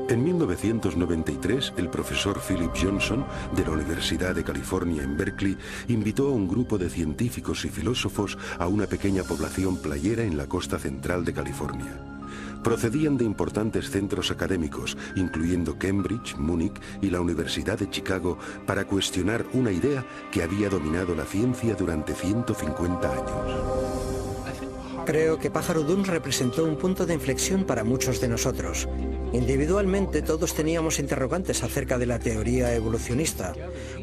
En 1993, el profesor Philip Johnson, de la Universidad de California en Berkeley, invitó a un grupo de científicos y filósofos a una pequeña población playera en la costa central de California. Procedían de importantes centros académicos, incluyendo Cambridge, Múnich y la Universidad de Chicago, para cuestionar una idea que había dominado la ciencia durante 150 años. Creo que Pájaro Dunes representó un punto de inflexión para muchos de nosotros. Individualmente todos teníamos interrogantes acerca de la teoría evolucionista.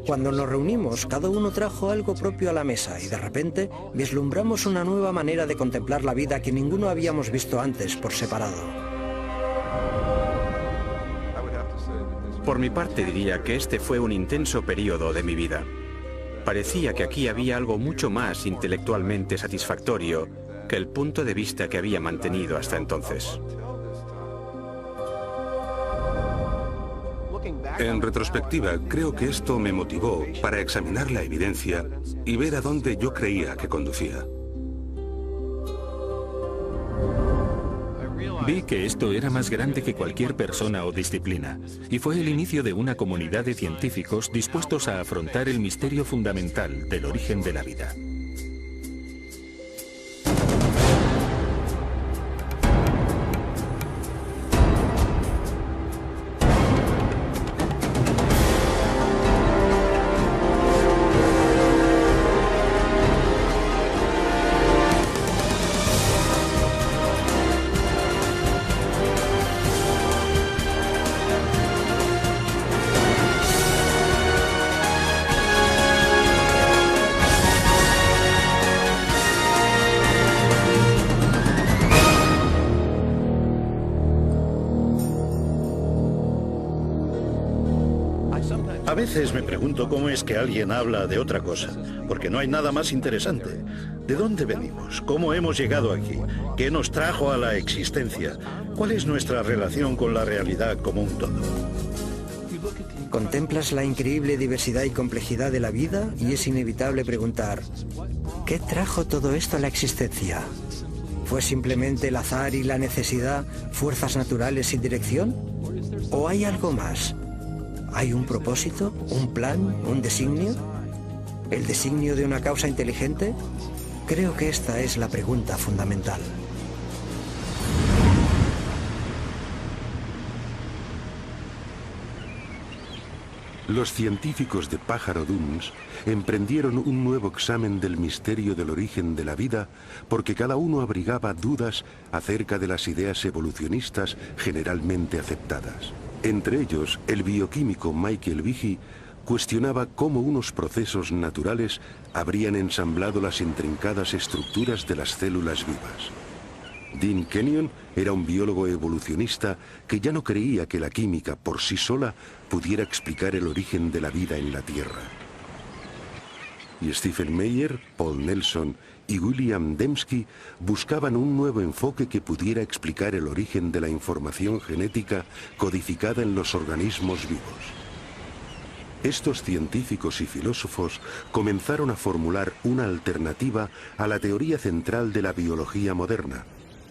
Cuando nos reunimos, cada uno trajo algo propio a la mesa y de repente vislumbramos una nueva manera de contemplar la vida que ninguno habíamos visto antes por separado. Por mi parte diría que este fue un intenso periodo de mi vida. Parecía que aquí había algo mucho más intelectualmente satisfactorio que el punto de vista que había mantenido hasta entonces. En retrospectiva, creo que esto me motivó para examinar la evidencia y ver a dónde yo creía que conducía. Vi que esto era más grande que cualquier persona o disciplina, y fue el inicio de una comunidad de científicos dispuestos a afrontar el misterio fundamental del origen de la vida. A veces me pregunto cómo es que alguien habla de otra cosa, porque no hay nada más interesante. ¿De dónde venimos? ¿Cómo hemos llegado aquí? ¿Qué nos trajo a la existencia? ¿Cuál es nuestra relación con la realidad como un todo? Contemplas la increíble diversidad y complejidad de la vida y es inevitable preguntar, ¿qué trajo todo esto a la existencia? ¿Fue simplemente el azar y la necesidad, fuerzas naturales sin dirección? ¿O hay algo más? ¿Hay un propósito, un plan, un designio? ¿El designio de una causa inteligente? Creo que esta es la pregunta fundamental. Los científicos de Pájaro Dunes emprendieron un nuevo examen del misterio del origen de la vida porque cada uno abrigaba dudas acerca de las ideas evolucionistas generalmente aceptadas. Entre ellos, el bioquímico Michael Behe cuestionaba cómo unos procesos naturales habrían ensamblado las intrincadas estructuras de las células vivas. Dean Kenyon era un biólogo evolucionista que ya no creía que la química por sí sola pudiera explicar el origen de la vida en la Tierra. Y Stephen Meyer, Paul Nelson y William Dembski buscaban un nuevo enfoque que pudiera explicar el origen de la información genética codificada en los organismos vivos. Estos científicos y filósofos comenzaron a formular una alternativa a la teoría central de la biología moderna,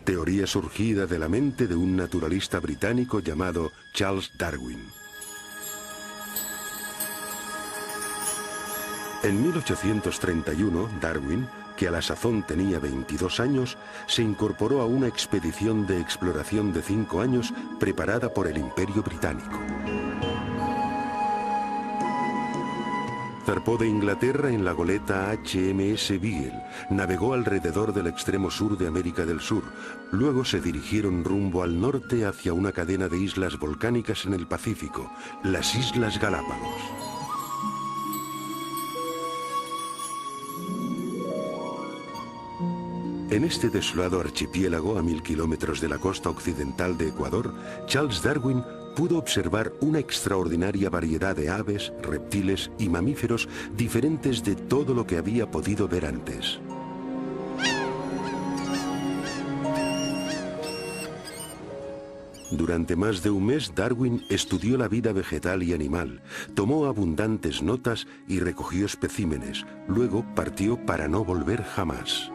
teoría surgida de la mente de un naturalista británico llamado Charles Darwin. En 1831, Darwin, que a la sazón tenía 22 años, se incorporó a una expedición de exploración de 5 años preparada por el Imperio Británico. Zarpó de Inglaterra en la goleta HMS Beagle, navegó alrededor del extremo sur de América del Sur, luego se dirigieron rumbo al norte hacia una cadena de islas volcánicas en el Pacífico, las Islas Galápagos. En este desolado archipiélago, a 1000 kilómetros de la costa occidental de Ecuador, Charles Darwin pudo observar una extraordinaria variedad de aves, reptiles y mamíferos diferentes de todo lo que había podido ver antes. Durante más de un mes, Darwin estudió la vida vegetal y animal, tomó abundantes notas y recogió especímenes. Luego partió para no volver jamás.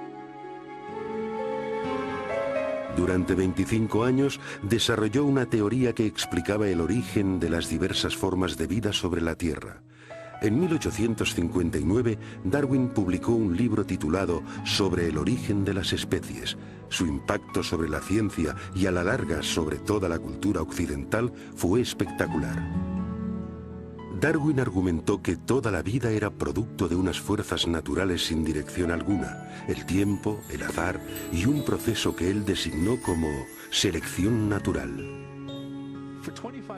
Durante 25 años desarrolló una teoría que explicaba el origen de las diversas formas de vida sobre la Tierra. En 1859, Darwin publicó un libro titulado Sobre el origen de las especies. Su impacto sobre la ciencia y a la larga sobre toda la cultura occidental fue espectacular. Darwin argumentó que toda la vida era producto de unas fuerzas naturales sin dirección alguna, el tiempo, el azar y un proceso que él designó como selección natural.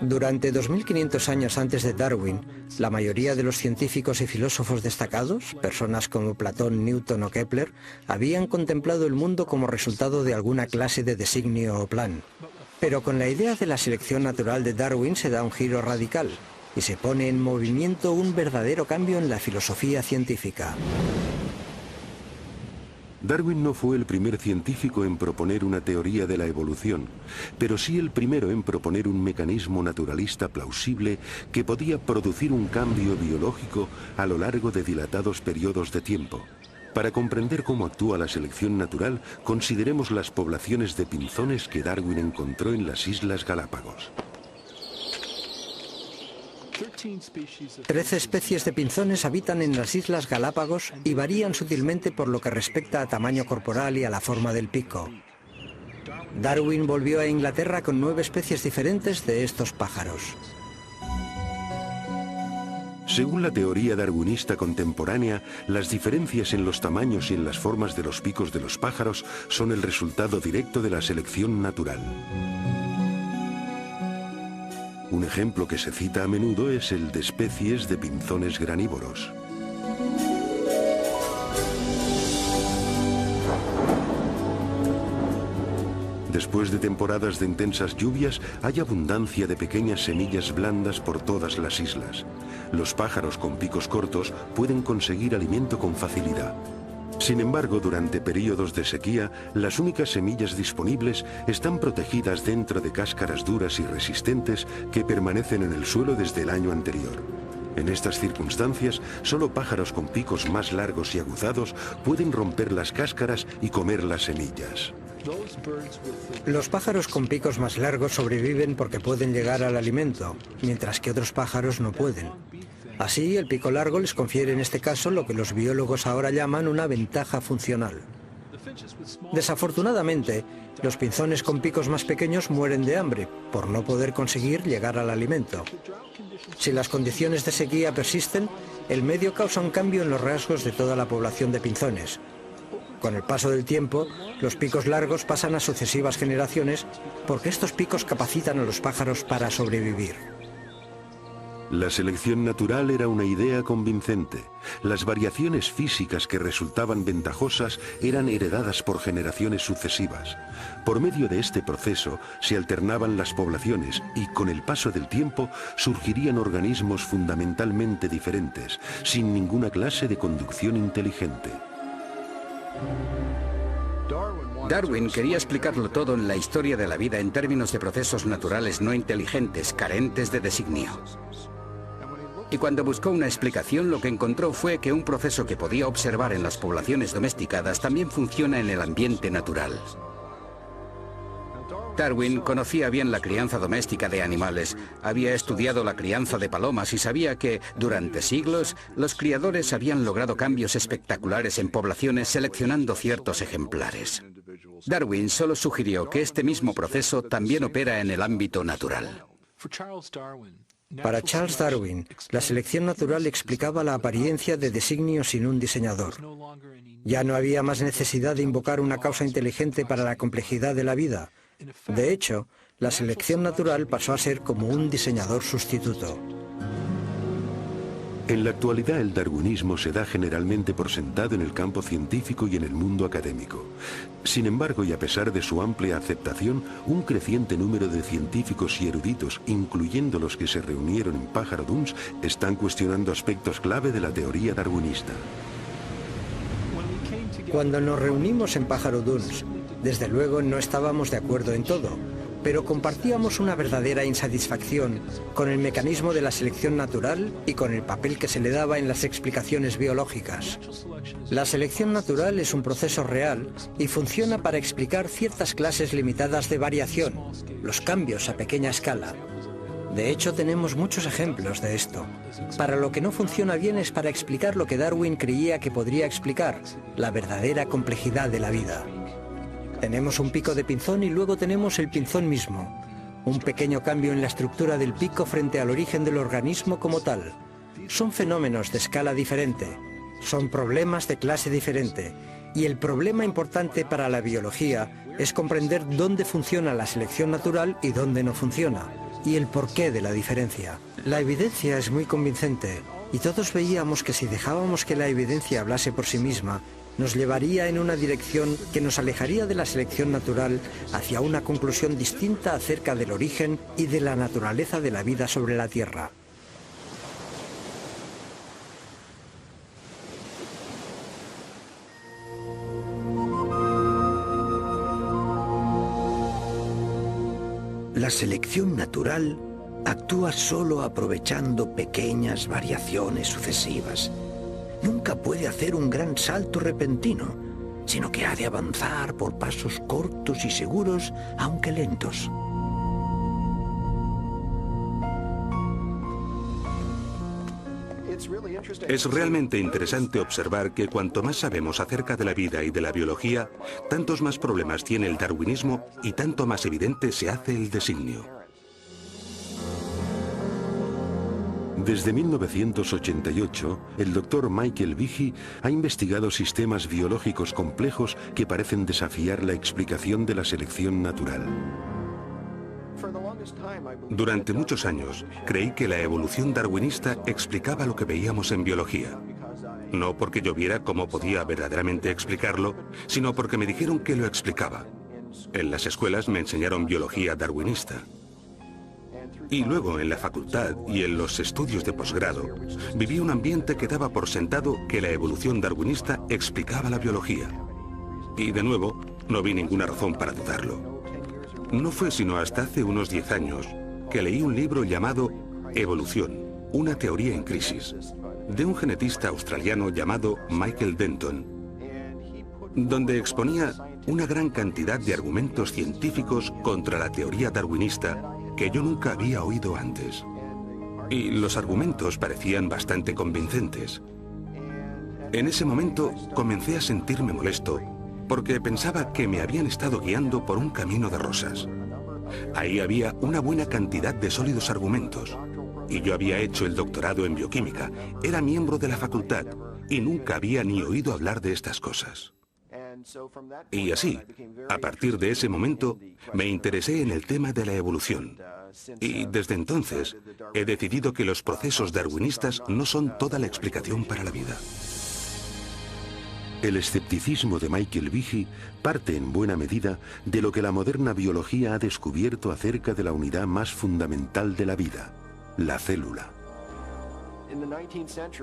Durante 2500 años antes de Darwin, la mayoría de los científicos y filósofos destacados, personas como Platón, Newton o Kepler, habían contemplado el mundo como resultado de alguna clase de designio o plan. Pero con la idea de la selección natural de Darwin se da un giro radical y se pone en movimiento un verdadero cambio en la filosofía científica. Darwin no fue el primer científico en proponer una teoría de la evolución, pero sí el primero en proponer un mecanismo naturalista plausible que podía producir un cambio biológico a lo largo de dilatados periodos de tiempo. Para comprender cómo actúa la selección natural, consideremos las poblaciones de pinzones que Darwin encontró en las Islas Galápagos. 13 especies de pinzones habitan en las Islas Galápagos y varían sutilmente por lo que respecta a tamaño corporal y a la forma del pico. Darwin volvió a Inglaterra con 9 especies diferentes de estos pájaros. Según la teoría darwinista contemporánea, las diferencias en los tamaños y en las formas de los picos de los pájaros son el resultado directo de la selección natural. Un ejemplo que se cita a menudo es el de especies de pinzones granívoros. Después de temporadas de intensas lluvias, hay abundancia de pequeñas semillas blandas por todas las islas. Los pájaros con picos cortos pueden conseguir alimento con facilidad. Sin embargo, durante periodos de sequía, las únicas semillas disponibles están protegidas dentro de cáscaras duras y resistentes que permanecen en el suelo desde el año anterior. En estas circunstancias, solo pájaros con picos más largos y aguzados pueden romper las cáscaras y comer las semillas. Los pájaros con picos más largos sobreviven porque pueden llegar al alimento, mientras que otros pájaros no pueden. Así, el pico largo les confiere en este caso lo que los biólogos ahora llaman una ventaja funcional. Desafortunadamente, los pinzones con picos más pequeños mueren de hambre por no poder conseguir llegar al alimento. Si las condiciones de sequía persisten, el medio causa un cambio en los rasgos de toda la población de pinzones. Con el paso del tiempo, los picos largos pasan a sucesivas generaciones porque estos picos capacitan a los pájaros para sobrevivir. La selección natural era una idea convincente. Las variaciones físicas que resultaban ventajosas eran heredadas por generaciones sucesivas. Por medio de este proceso se alternaban las poblaciones y con el paso del tiempo surgirían organismos fundamentalmente diferentes, sin ninguna clase de conducción inteligente. Darwin quería explicarlo todo en la historia de la vida en términos de procesos naturales no inteligentes, carentes de designio. Y cuando buscó una explicación, lo que encontró fue que un proceso que podía observar en las poblaciones domesticadas también funciona en el ambiente natural. Darwin conocía bien la crianza doméstica de animales, había estudiado la crianza de palomas y sabía que, durante siglos, los criadores habían logrado cambios espectaculares en poblaciones seleccionando ciertos ejemplares. Darwin solo sugirió que este mismo proceso también opera en el ámbito natural. Para Charles Darwin, la selección natural explicaba la apariencia de designio sin un diseñador. Ya no había más necesidad de invocar una causa inteligente para la complejidad de la vida. De hecho, la selección natural pasó a ser como un diseñador sustituto. En la actualidad, el darwinismo se da generalmente por sentado en el campo científico y en el mundo académico. Sin embargo, y a pesar de su amplia aceptación, un creciente número de científicos y eruditos, incluyendo los que se reunieron en Pájaro Duns, están cuestionando aspectos clave de la teoría darwinista. Cuando nos reunimos en Pájaro Duns, desde luego no estábamos de acuerdo en todo, pero compartíamos una verdadera insatisfacción con el mecanismo de la selección natural y con el papel que se le daba en las explicaciones biológicas. La selección natural es un proceso real y funciona para explicar ciertas clases limitadas de variación, los cambios a pequeña escala. De hecho, tenemos muchos ejemplos de esto. Para lo que no funciona bien es para explicar lo que Darwin creía que podría explicar, la verdadera complejidad de la vida. Tenemos un pico de pinzón y luego tenemos el pinzón mismo. Un pequeño cambio en la estructura del pico frente al origen del organismo como tal. Son fenómenos de escala diferente. Son problemas de clase diferente. Y el problema importante para la biología es comprender dónde funciona la selección natural y dónde no funciona, y el porqué de la diferencia. La evidencia es muy convincente, y todos veíamos que si dejábamos que la evidencia hablase por sí misma, nos llevaría en una dirección que nos alejaría de la selección natural hacia una conclusión distinta acerca del origen y de la naturaleza de la vida sobre la Tierra. La selección natural actúa solo aprovechando pequeñas variaciones sucesivas. Nunca puede hacer un gran salto repentino, sino que ha de avanzar por pasos cortos y seguros, aunque lentos. Es realmente interesante observar que cuanto más sabemos acerca de la vida y de la biología, tantos más problemas tiene el darwinismo y tanto más evidente se hace el designio. Desde 1988, el Dr. Michael Behe ha investigado sistemas biológicos complejos que parecen desafiar la explicación de la selección natural. Durante muchos años, creí que la evolución darwinista explicaba lo que veíamos en biología. No porque yo viera cómo podía verdaderamente explicarlo, sino porque me dijeron que lo explicaba. En las escuelas me enseñaron biología darwinista. Y luego en la facultad y en los estudios de posgrado, viví un ambiente que daba por sentado que la evolución darwinista explicaba la biología. Y de nuevo, no vi ninguna razón para dudarlo. No fue sino hasta hace unos 10 años que leí un libro llamado Evolución, una teoría en crisis, de un genetista australiano llamado Michael Denton, donde exponía una gran cantidad de argumentos científicos contra la teoría darwinista que yo nunca había oído antes. Y los argumentos parecían bastante convincentes. En ese momento comencé a sentirme molesto porque pensaba que me habían estado guiando por un camino de rosas. Ahí había una buena cantidad de sólidos argumentos. Y yo había hecho el doctorado en bioquímica, era miembro de la facultad y nunca había ni oído hablar de estas cosas. Y así, a partir de ese momento, me interesé en el tema de la evolución. Y desde entonces, he decidido que los procesos darwinistas no son toda la explicación para la vida. El escepticismo de Michael Behe parte en buena medida de lo que la moderna biología ha descubierto acerca de la unidad más fundamental de la vida, la célula.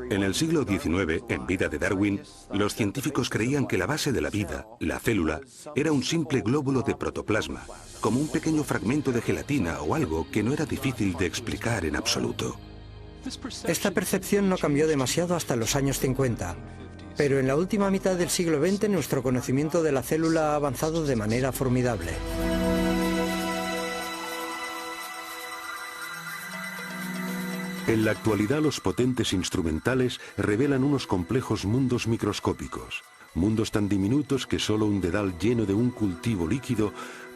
En el siglo XIX, en vida de Darwin, los científicos creían que la base de la vida, la célula, era un simple glóbulo de protoplasma, como un pequeño fragmento de gelatina o algo que no era difícil de explicar en absoluto. Esta percepción no cambió demasiado hasta los años 50, pero en la última mitad del siglo XX nuestro conocimiento de la célula ha avanzado de manera formidable. En la actualidad, los potentes instrumentales revelan unos complejos mundos microscópicos, mundos tan diminutos que solo un dedal lleno de un cultivo líquido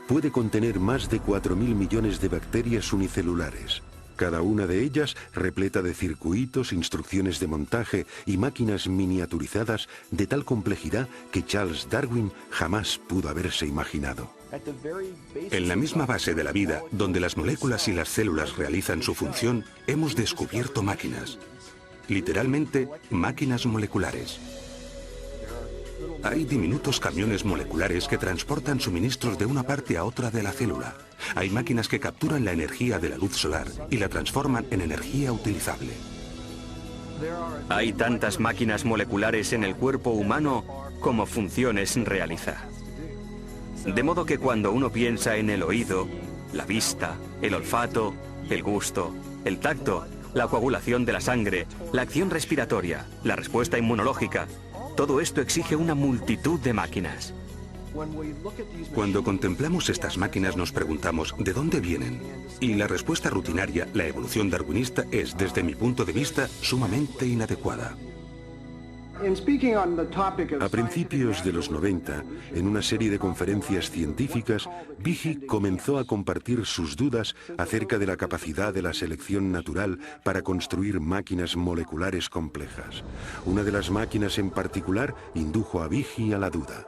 puede contener más de 4.000 millones de bacterias unicelulares, cada una de ellas repleta de circuitos, instrucciones de montaje y máquinas miniaturizadas de tal complejidad que Charles Darwin jamás pudo haberse imaginado. En la misma base de la vida, donde las moléculas y las células realizan su función, hemos descubierto máquinas. Literalmente, máquinas moleculares. Hay diminutos camiones moleculares que transportan suministros de una parte a otra de la célula. Hay máquinas que capturan la energía de la luz solar y la transforman en energía utilizable. Hay tantas máquinas moleculares en el cuerpo humano como funciones realiza. De modo que cuando uno piensa en el oído, la vista, el olfato, el gusto, el tacto, la coagulación de la sangre, la acción respiratoria, la respuesta inmunológica. Todo esto exige una multitud de máquinas. Cuando contemplamos estas máquinas nos preguntamos ¿de dónde vienen? Y la respuesta rutinaria, la evolución darwinista, es, desde mi punto de vista, sumamente inadecuada. A principios de los 90, en una serie de conferencias científicas, Behe comenzó a compartir sus dudas acerca de la capacidad de la selección natural para construir máquinas moleculares complejas. Una de las máquinas en particular indujo a Behe a la duda.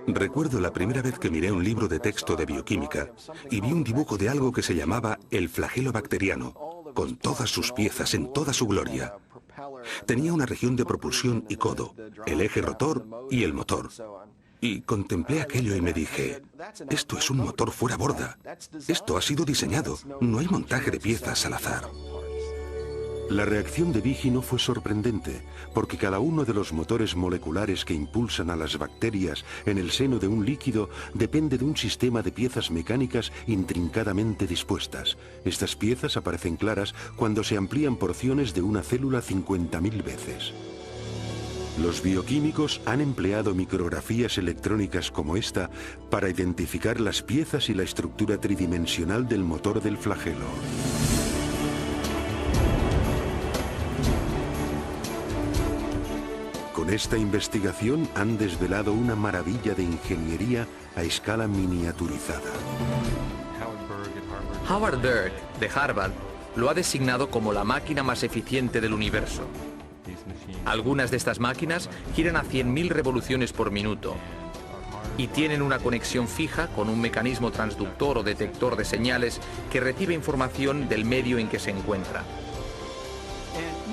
Recuerdo la primera vez que miré un libro de texto de bioquímica y vi un dibujo de algo que se llamaba el flagelo bacteriano, con todas sus piezas en toda su gloria. Tenía una región de propulsión y codo, el eje rotor y el motor. Y contemplé aquello y me dije, esto es un motor fuera borda. Esto ha sido diseñado, no hay montaje de piezas al azar. La reacción de Behe no fue sorprendente, porque cada uno de los motores moleculares que impulsan a las bacterias en el seno de un líquido depende de un sistema de piezas mecánicas intrincadamente dispuestas. Estas piezas aparecen claras cuando se amplían porciones de una célula 50.000 veces. Los bioquímicos han empleado micrografías electrónicas como esta para identificar las piezas y la estructura tridimensional del motor del flagelo. Con esta investigación han desvelado una maravilla de ingeniería a escala miniaturizada. Howard Berg, de Harvard, lo ha designado como la máquina más eficiente del universo. Algunas de estas máquinas giran a 100.000 revoluciones por minuto y tienen una conexión fija con un mecanismo transductor o detector de señales que recibe información del medio en que se encuentra.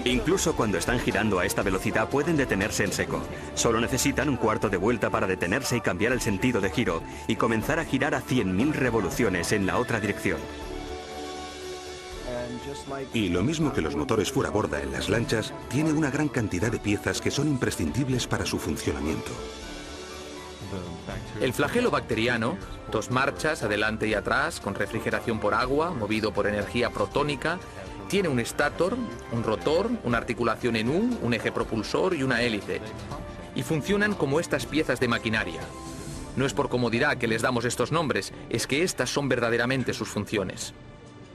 Incluso cuando están girando a esta velocidad pueden detenerse en seco. Solo necesitan un cuarto de vuelta para detenerse y cambiar el sentido de giro y comenzar a girar a 100.000 revoluciones en la otra dirección. Y lo mismo que los motores fuera borda en las lanchas, tiene una gran cantidad de piezas que son imprescindibles para su funcionamiento. El flagelo bacteriano, 2 marchas adelante y atrás, con refrigeración por agua, movido por energía protónica, tiene un estator, un rotor, una articulación en U, un eje propulsor y una hélice. Y funcionan como estas piezas de maquinaria. No es por comodidad que les damos estos nombres, es que estas son verdaderamente sus funciones.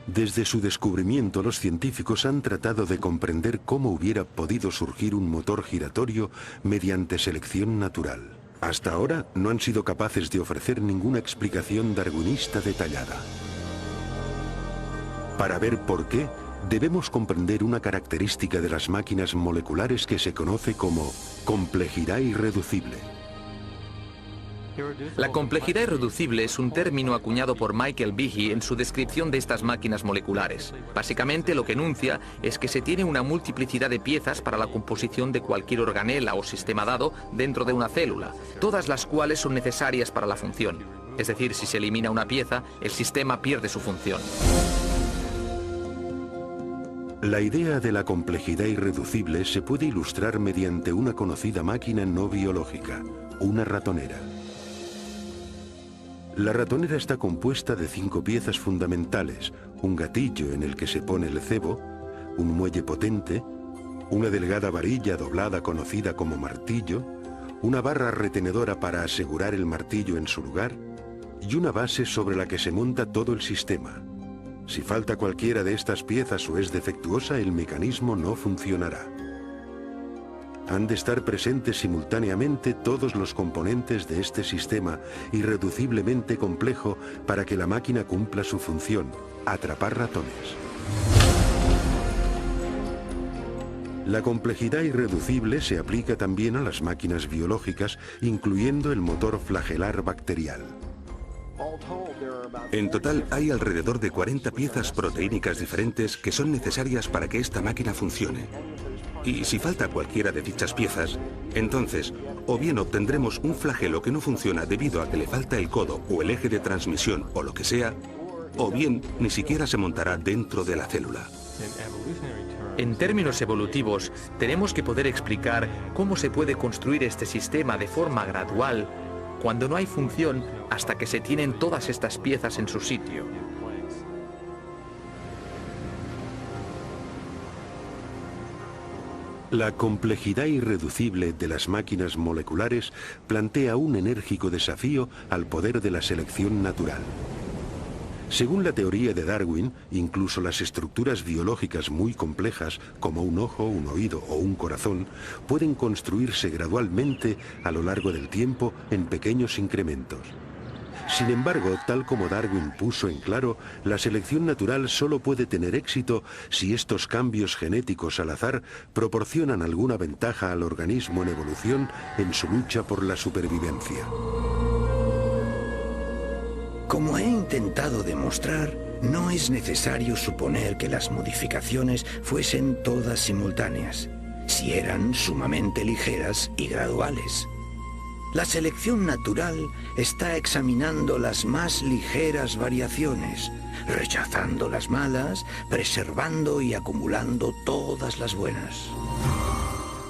Desde su descubrimiento, los científicos han tratado de comprender cómo hubiera podido surgir un motor giratorio mediante selección natural. Hasta ahora no han sido capaces de ofrecer ninguna explicación darwinista detallada. Para ver por qué, debemos comprender una característica de las máquinas moleculares que se conoce como complejidad irreducible. La complejidad irreducible es un término acuñado por Michael Behe en su descripción de estas máquinas moleculares. Básicamente lo que enuncia es que se tiene una multiplicidad de piezas para la composición de cualquier organela o sistema dado dentro de una célula, todas las cuales son necesarias para la función. Es decir, si se elimina una pieza, el sistema pierde su función. La idea de la complejidad irreducible se puede ilustrar mediante una conocida máquina no biológica, una ratonera. La ratonera está compuesta de 5 piezas fundamentales: un gatillo en el que se pone el cebo, un muelle potente, una delgada varilla doblada conocida como martillo, una barra retenedora para asegurar el martillo en su lugar y una base sobre la que se monta todo el sistema. Si falta cualquiera de estas piezas o es defectuosa, el mecanismo no funcionará. Han de estar presentes simultáneamente todos los componentes de este sistema irreduciblemente complejo para que la máquina cumpla su función: atrapar ratones. La complejidad irreducible se aplica también a las máquinas biológicas, incluyendo el motor flagelar bacterial. En total hay alrededor de 40 piezas proteínicas diferentes que son necesarias para que esta máquina funcione. Y si falta cualquiera de dichas piezas, entonces o bien obtendremos un flagelo que no funciona debido a que le falta el codo o el eje de transmisión o lo que sea, o bien ni siquiera se montará dentro de la célula. En términos evolutivos, tenemos que poder explicar cómo se puede construir este sistema de forma gradual cuando no hay función hasta que se tienen todas estas piezas en su sitio. La complejidad irreducible de las máquinas moleculares plantea un enérgico desafío al poder de la selección natural. Según la teoría de Darwin, incluso las estructuras biológicas muy complejas, como un ojo, un oído o un corazón, pueden construirse gradualmente a lo largo del tiempo en pequeños incrementos. Sin embargo, tal como Darwin puso en claro, la selección natural solo puede tener éxito si estos cambios genéticos al azar proporcionan alguna ventaja al organismo en evolución en su lucha por la supervivencia. Como he intentado demostrar, no es necesario suponer que las modificaciones fuesen todas simultáneas, si eran sumamente ligeras y graduales. La selección natural está examinando las más ligeras variaciones, rechazando las malas, preservando y acumulando todas las buenas.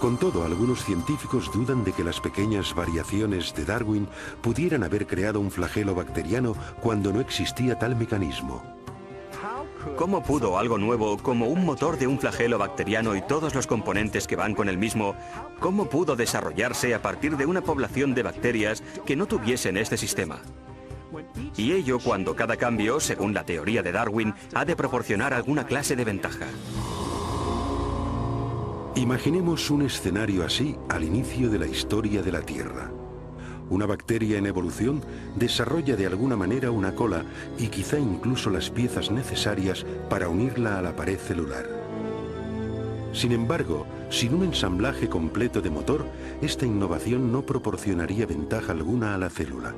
Con todo, algunos científicos dudan de que las pequeñas variaciones de Darwin pudieran haber creado un flagelo bacteriano cuando no existía tal mecanismo. ¿Cómo pudo algo nuevo, como un motor de un flagelo bacteriano y todos los componentes que van con el mismo, cómo pudo desarrollarse a partir de una población de bacterias que no tuviesen este sistema? Y ello cuando cada cambio, según la teoría de Darwin, ha de proporcionar alguna clase de ventaja. Imaginemos un escenario así al inicio de la historia de la Tierra. Una bacteria en evolución desarrolla de alguna manera una cola y quizá incluso las piezas necesarias para unirla a la pared celular. Sin embargo, sin un ensamblaje completo de motor, esta innovación no proporcionaría ventaja alguna a la célula.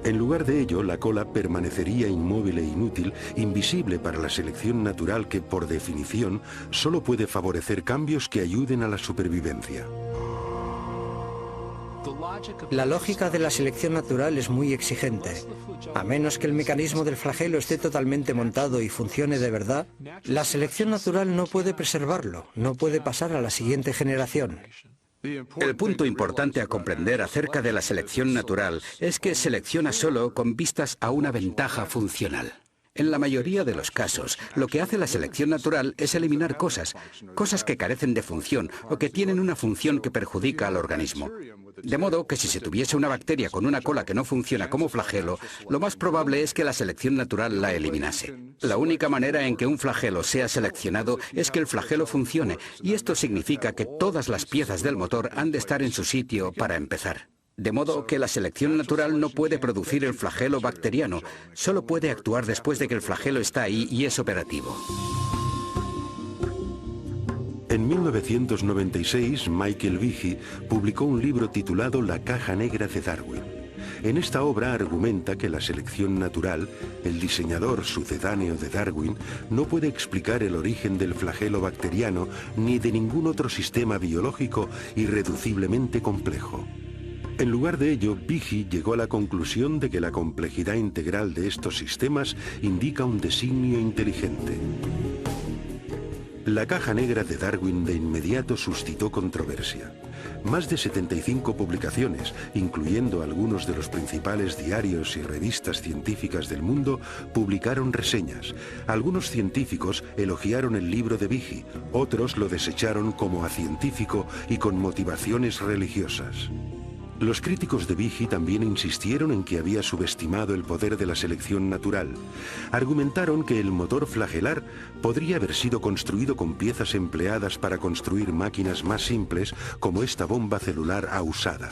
En lugar de ello, la cola permanecería inmóvil e inútil, invisible para la selección natural que, por definición, solo puede favorecer cambios que ayuden a la supervivencia. La lógica de la selección natural es muy exigente. A menos que el mecanismo del flagelo esté totalmente montado y funcione de verdad, la selección natural no puede preservarlo, no puede pasar a la siguiente generación. El punto importante a comprender acerca de la selección natural es que selecciona solo con vistas a una ventaja funcional. En la mayoría de los casos, lo que hace la selección natural es eliminar cosas que carecen de función o que tienen una función que perjudica al organismo. De modo que si se tuviese una bacteria con una cola que no funciona como flagelo, lo más probable es que la selección natural la eliminase. La única manera en que un flagelo sea seleccionado es que el flagelo funcione, y esto significa que todas las piezas del motor han de estar en su sitio para empezar. De modo que la selección natural no puede producir el flagelo bacteriano, solo puede actuar después de que el flagelo está ahí y es operativo. En 1996, Michael Behe publicó un libro titulado La caja negra de Darwin. En esta obra argumenta que la selección natural, el diseñador sucedáneo de Darwin, no puede explicar el origen del flagelo bacteriano ni de ningún otro sistema biológico irreduciblemente complejo. En lugar de ello, Behe llegó a la conclusión de que la complejidad integral de estos sistemas indica un designio inteligente. La caja negra de Darwin de inmediato suscitó controversia. Más de 75 publicaciones, incluyendo algunos de los principales diarios y revistas científicas del mundo, publicaron reseñas. Algunos científicos elogiaron el libro de Behe, otros lo desecharon como acientífico y con motivaciones religiosas. Los críticos de Behe también insistieron en que había subestimado el poder de la selección natural. Argumentaron que el motor flagelar podría haber sido construido con piezas empleadas para construir máquinas más simples, como esta bomba celular usada.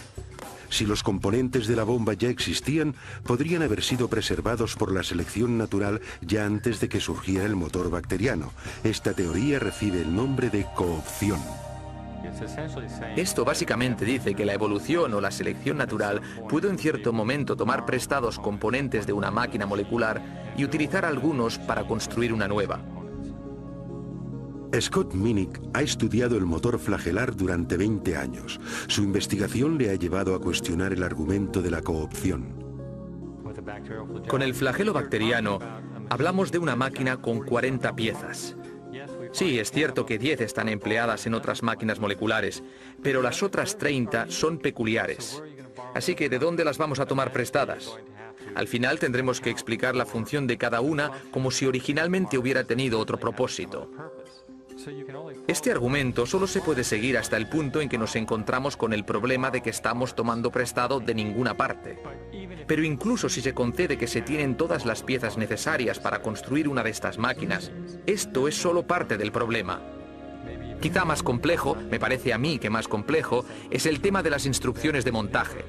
Si los componentes de la bomba ya existían, podrían haber sido preservados por la selección natural ya antes de que surgiera el motor bacteriano. Esta teoría recibe el nombre de coopción. Esto básicamente dice que la evolución o la selección natural pudo en cierto momento tomar prestados componentes de una máquina molecular y utilizar algunos para construir una nueva. Scott Minnick ha estudiado el motor flagelar durante 20 años. Su investigación le ha llevado a cuestionar el argumento de la coopción. Con el flagelo bacteriano, hablamos de una máquina con 40 piezas. Sí, es cierto que 10 están empleadas en otras máquinas moleculares, pero las otras 30 son peculiares. Así que, ¿de dónde las vamos a tomar prestadas? Al final tendremos que explicar la función de cada una como si originalmente hubiera tenido otro propósito. Este argumento solo se puede seguir hasta el punto en que nos encontramos con el problema de que estamos tomando prestado de ninguna parte. Pero incluso si se concede que se tienen todas las piezas necesarias para construir una de estas máquinas, esto es solo parte del problema. Quizá más complejo, me parece a mí que más complejo, es el tema de las instrucciones de montaje.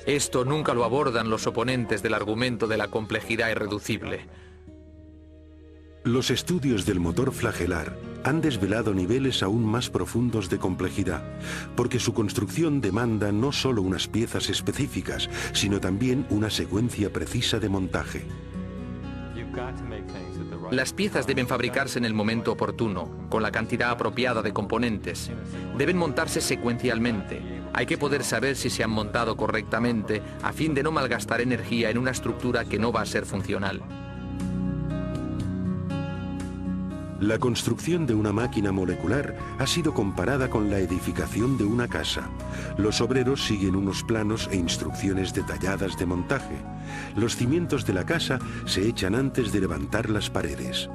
Esto nunca lo abordan los oponentes del argumento de la complejidad irreducible. Los estudios del motor flagelar han desvelado niveles aún más profundos de complejidad, porque su construcción demanda no solo unas piezas específicas, sino también una secuencia precisa de montaje. Las piezas deben fabricarse en el momento oportuno, con la cantidad apropiada de componentes. Deben montarse secuencialmente. Hay que poder saber si se han montado correctamente a fin de no malgastar energía en una estructura que no va a ser funcional. La construcción de una máquina molecular ha sido comparada con la edificación de una casa. Los obreros siguen unos planos e instrucciones detalladas de montaje. Los cimientos de la casa se echan antes de levantar las paredes.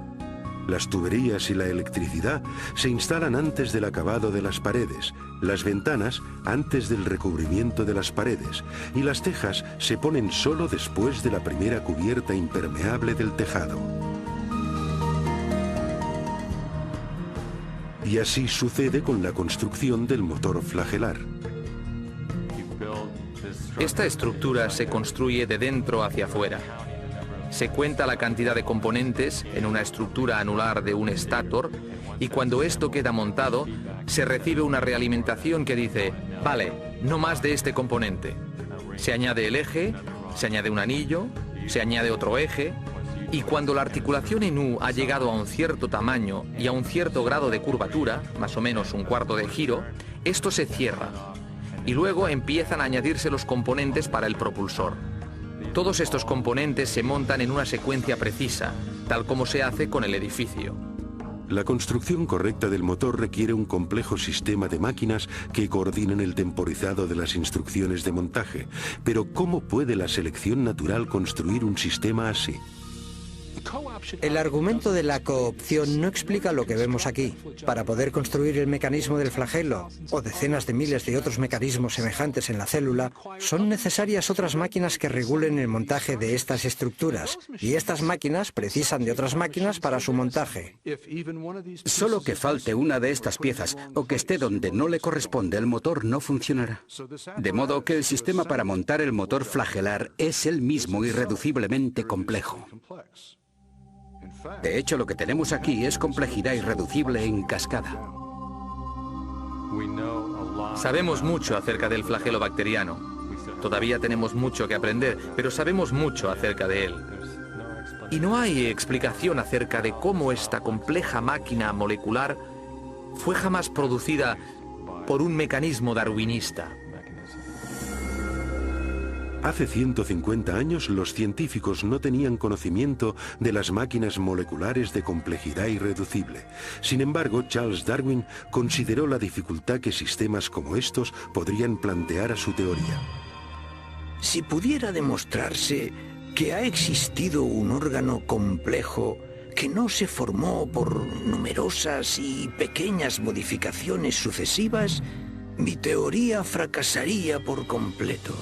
Las tuberías y la electricidad se instalan antes del acabado de las paredes, las ventanas antes del recubrimiento de las paredes y las tejas se ponen solo después de la primera cubierta impermeable del tejado. Y así sucede con la construcción del motor flagelar. Esta estructura se construye de dentro hacia afuera. Se cuenta la cantidad de componentes en una estructura anular de un estator y cuando esto queda montado, se recibe una realimentación que dice, vale, no más de este componente. Se añade el eje, se añade un anillo, se añade otro eje, y cuando la articulación en U ha llegado a un cierto tamaño y a un cierto grado de curvatura, más o menos un cuarto de giro, esto se cierra. Y luego empiezan a añadirse los componentes para el propulsor. Todos estos componentes se montan en una secuencia precisa, tal como se hace con el edificio. La construcción correcta del motor requiere un complejo sistema de máquinas que coordinen el temporizado de las instrucciones de montaje. Pero ¿cómo puede la selección natural construir un sistema así? El argumento de la coopción no explica lo que vemos aquí. Para poder construir el mecanismo del flagelo o decenas de miles de otros mecanismos semejantes en la célula, son necesarias otras máquinas que regulen el montaje de estas estructuras, y estas máquinas precisan de otras máquinas para su montaje. Solo que falte una de estas piezas o que esté donde no le corresponde, el motor no funcionará. De modo que el sistema para montar el motor flagelar es el mismo irreduciblemente complejo. De hecho, lo que tenemos aquí es complejidad irreducible en cascada. Sabemos mucho acerca del flagelo bacteriano. Todavía tenemos mucho que aprender, pero sabemos mucho acerca de él. Y no hay explicación acerca de cómo esta compleja máquina molecular fue jamás producida por un mecanismo darwinista. Hace 150 años los científicos no tenían conocimiento de las máquinas moleculares de complejidad irreducible. Sin embargo, Charles Darwin consideró la dificultad que sistemas como estos podrían plantear a su teoría. Si pudiera demostrarse que ha existido un órgano complejo que no se formó por numerosas y pequeñas modificaciones sucesivas, mi teoría fracasaría por completo.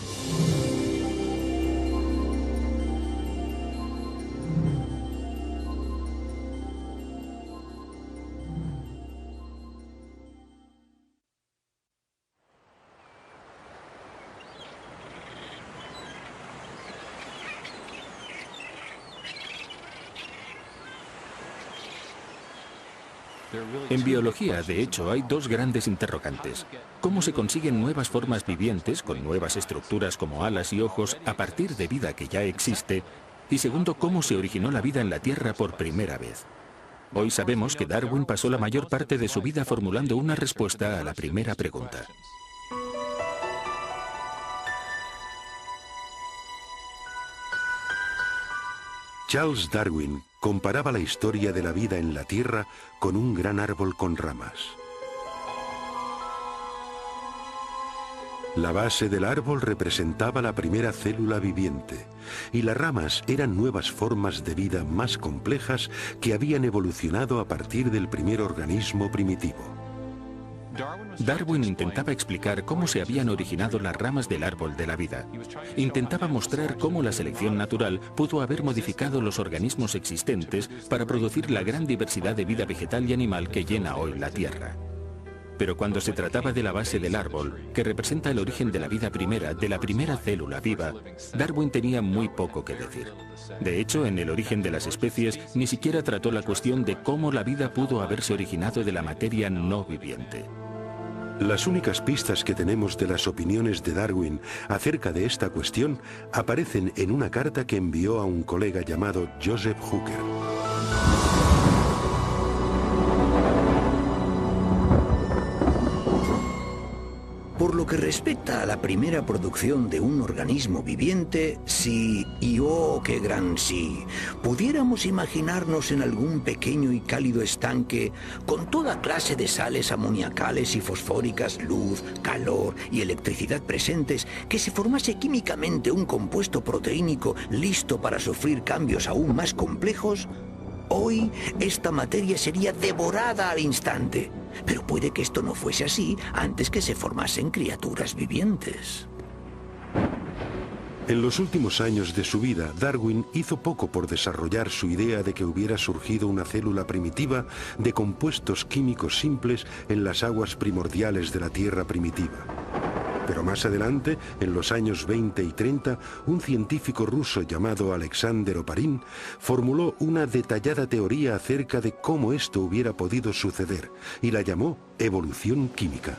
En biología, de hecho, hay dos grandes interrogantes. ¿Cómo se consiguen nuevas formas vivientes con nuevas estructuras como alas y ojos a partir de vida que ya existe? Y segundo, ¿cómo se originó la vida en la Tierra por primera vez? Hoy sabemos que Darwin pasó la mayor parte de su vida formulando una respuesta a la primera pregunta. Charles Darwin comparaba la historia de la vida en la Tierra con un gran árbol con ramas. La base del árbol representaba la primera célula viviente, y las ramas eran nuevas formas de vida más complejas que habían evolucionado a partir del primer organismo primitivo. Darwin intentaba explicar cómo se habían originado las ramas del árbol de la vida. Intentaba mostrar cómo la selección natural pudo haber modificado los organismos existentes para producir la gran diversidad de vida vegetal y animal que llena hoy la Tierra. Pero cuando se trataba de la base del árbol, que representa el origen de la vida primera, de la primera célula viva, Darwin tenía muy poco que decir. De hecho, en El origen de las especies, ni siquiera trató la cuestión de cómo la vida pudo haberse originado de la materia no viviente. Las únicas pistas que tenemos de las opiniones de Darwin acerca de esta cuestión aparecen en una carta que envió a un colega llamado Joseph Hooker. Por lo que respecta a la primera producción de un organismo viviente, si, y oh, qué gran sí, pudiéramos imaginarnos en algún pequeño y cálido estanque con toda clase de sales amoniacales y fosfóricas, luz, calor y electricidad presentes, que se formase químicamente un compuesto proteínico listo para sufrir cambios aún más complejos, hoy esta materia sería devorada al instante. Pero puede que esto no fuese así antes que se formasen criaturas vivientes. En los últimos años de su vida, Darwin hizo poco por desarrollar su idea de que hubiera surgido una célula primitiva de compuestos químicos simples en las aguas primordiales de la Tierra primitiva. Pero más adelante, en los años 20 y 30, un científico ruso llamado Alexander Oparin formuló una detallada teoría acerca de cómo esto hubiera podido suceder y la llamó evolución química.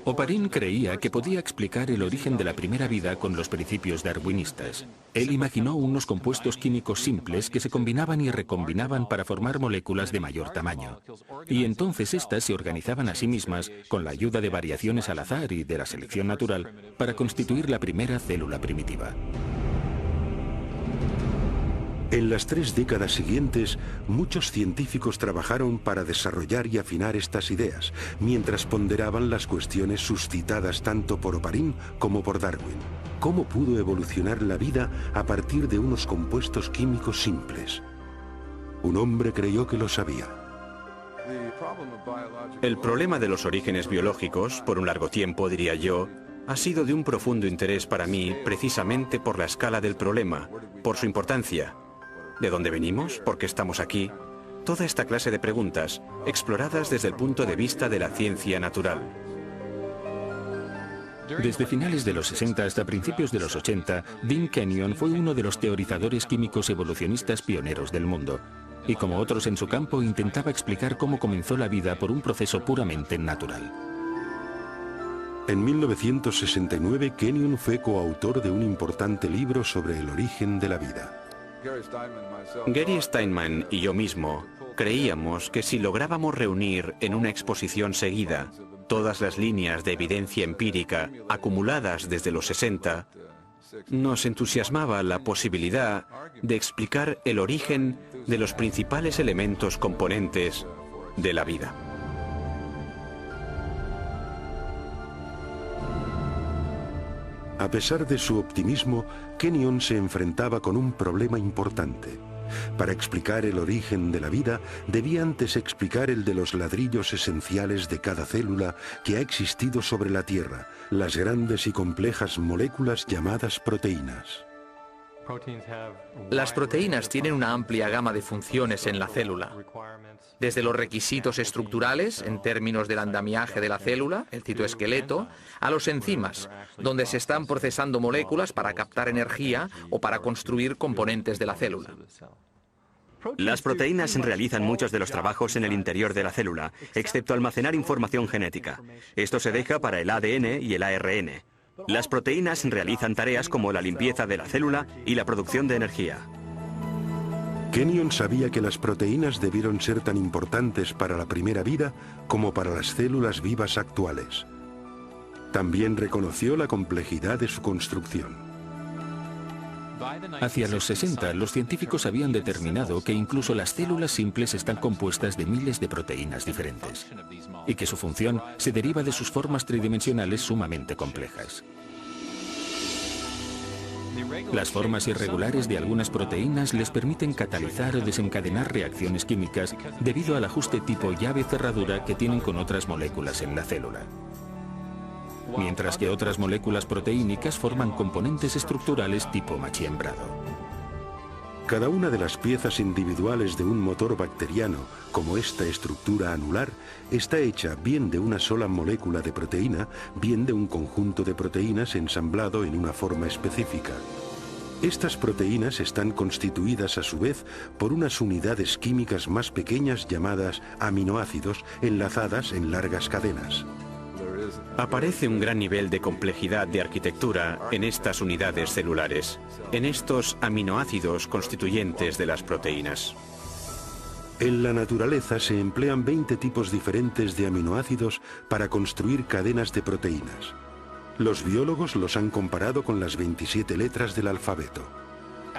Oparin creía que podía explicar el origen de la primera vida con los principios darwinistas. Él imaginó unos compuestos químicos simples que se combinaban y recombinaban para formar moléculas de mayor tamaño. Y entonces éstas se organizaban a sí mismas con la ayuda de variaciones al azar y de la selección natural para constituir la primera célula primitiva. En las 3 décadas siguientes, muchos científicos trabajaron para desarrollar y afinar estas ideas, mientras ponderaban las cuestiones suscitadas tanto por Oparin como por Darwin. ¿Cómo pudo evolucionar la vida a partir de unos compuestos químicos simples? Un hombre creyó que lo sabía. El problema de los orígenes biológicos, por un largo tiempo diría yo, ha sido de un profundo interés para mí precisamente por la escala del problema, por su importancia. ¿De dónde venimos? ¿Por qué estamos aquí? Toda esta clase de preguntas, exploradas desde el punto de vista de la ciencia natural. Desde finales de los 60 hasta principios de los 80, Dean Kenyon fue uno de los teorizadores químicos evolucionistas pioneros del mundo. Y como otros en su campo, intentaba explicar cómo comenzó la vida por un proceso puramente natural. En 1969, Kenyon fue coautor de un importante libro sobre el origen de la vida. Gary Steinman y yo mismo creíamos que si lográbamos reunir en una exposición seguida todas las líneas de evidencia empírica acumuladas desde los 60, nos entusiasmaba la posibilidad de explicar el origen de los principales elementos componentes de la vida. A pesar de su optimismo, Kenyon se enfrentaba con un problema importante. Para explicar el origen de la vida, debía antes explicar el de los ladrillos esenciales de cada célula que ha existido sobre la Tierra, las grandes y complejas moléculas llamadas proteínas. Las proteínas tienen una amplia gama de funciones en la célula. Desde los requisitos estructurales, en términos del andamiaje de la célula, el citoesqueleto, a los enzimas, donde se están procesando moléculas para captar energía o para construir componentes de la célula. Las proteínas realizan muchos de los trabajos en el interior de la célula, excepto almacenar información genética. Esto se deja para el ADN y el ARN. Las proteínas realizan tareas como la limpieza de la célula y la producción de energía. Kenyon sabía que las proteínas debieron ser tan importantes para la primera vida como para las células vivas actuales. También reconoció la complejidad de su construcción. Hacia los 60, los científicos habían determinado que incluso las células simples están compuestas de miles de proteínas diferentes y que su función se deriva de sus formas tridimensionales sumamente complejas. Las formas irregulares de algunas proteínas les permiten catalizar o desencadenar reacciones químicas debido al ajuste tipo llave-cerradura que tienen con otras moléculas en la célula. Mientras que otras moléculas proteínicas forman componentes estructurales tipo machiembrado. Cada una de las piezas individuales de un motor bacteriano, como esta estructura anular, está hecha bien de una sola molécula de proteína, bien de un conjunto de proteínas ensamblado en una forma específica. Estas proteínas están constituidas a su vez por unas unidades químicas más pequeñas llamadas aminoácidos enlazadas en largas cadenas. Aparece un gran nivel de complejidad de arquitectura en estas unidades celulares, en estos aminoácidos constituyentes de las proteínas. En la naturaleza se emplean 20 tipos diferentes de aminoácidos para construir cadenas de proteínas. Los biólogos los han comparado con las 27 letras del alfabeto.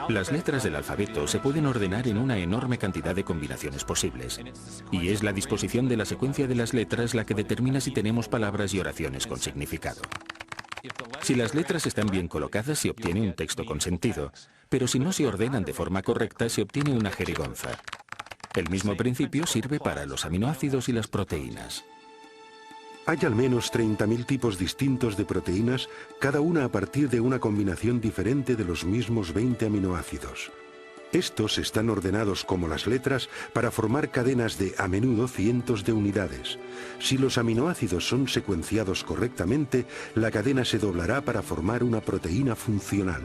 Las letras del alfabeto se pueden ordenar en una enorme cantidad de combinaciones posibles, y es la disposición de la secuencia de las letras la que determina si tenemos palabras y oraciones con significado. Si las letras están bien colocadas, se obtiene un texto con sentido, pero si no se ordenan de forma correcta, se obtiene una jerigonza. El mismo principio sirve para los aminoácidos y las proteínas. Hay al menos 30.000 tipos distintos de proteínas, cada una a partir de una combinación diferente de los mismos 20 aminoácidos. Estos están ordenados como las letras para formar cadenas de, a menudo, cientos de unidades. Si los aminoácidos son secuenciados correctamente, la cadena se doblará para formar una proteína funcional.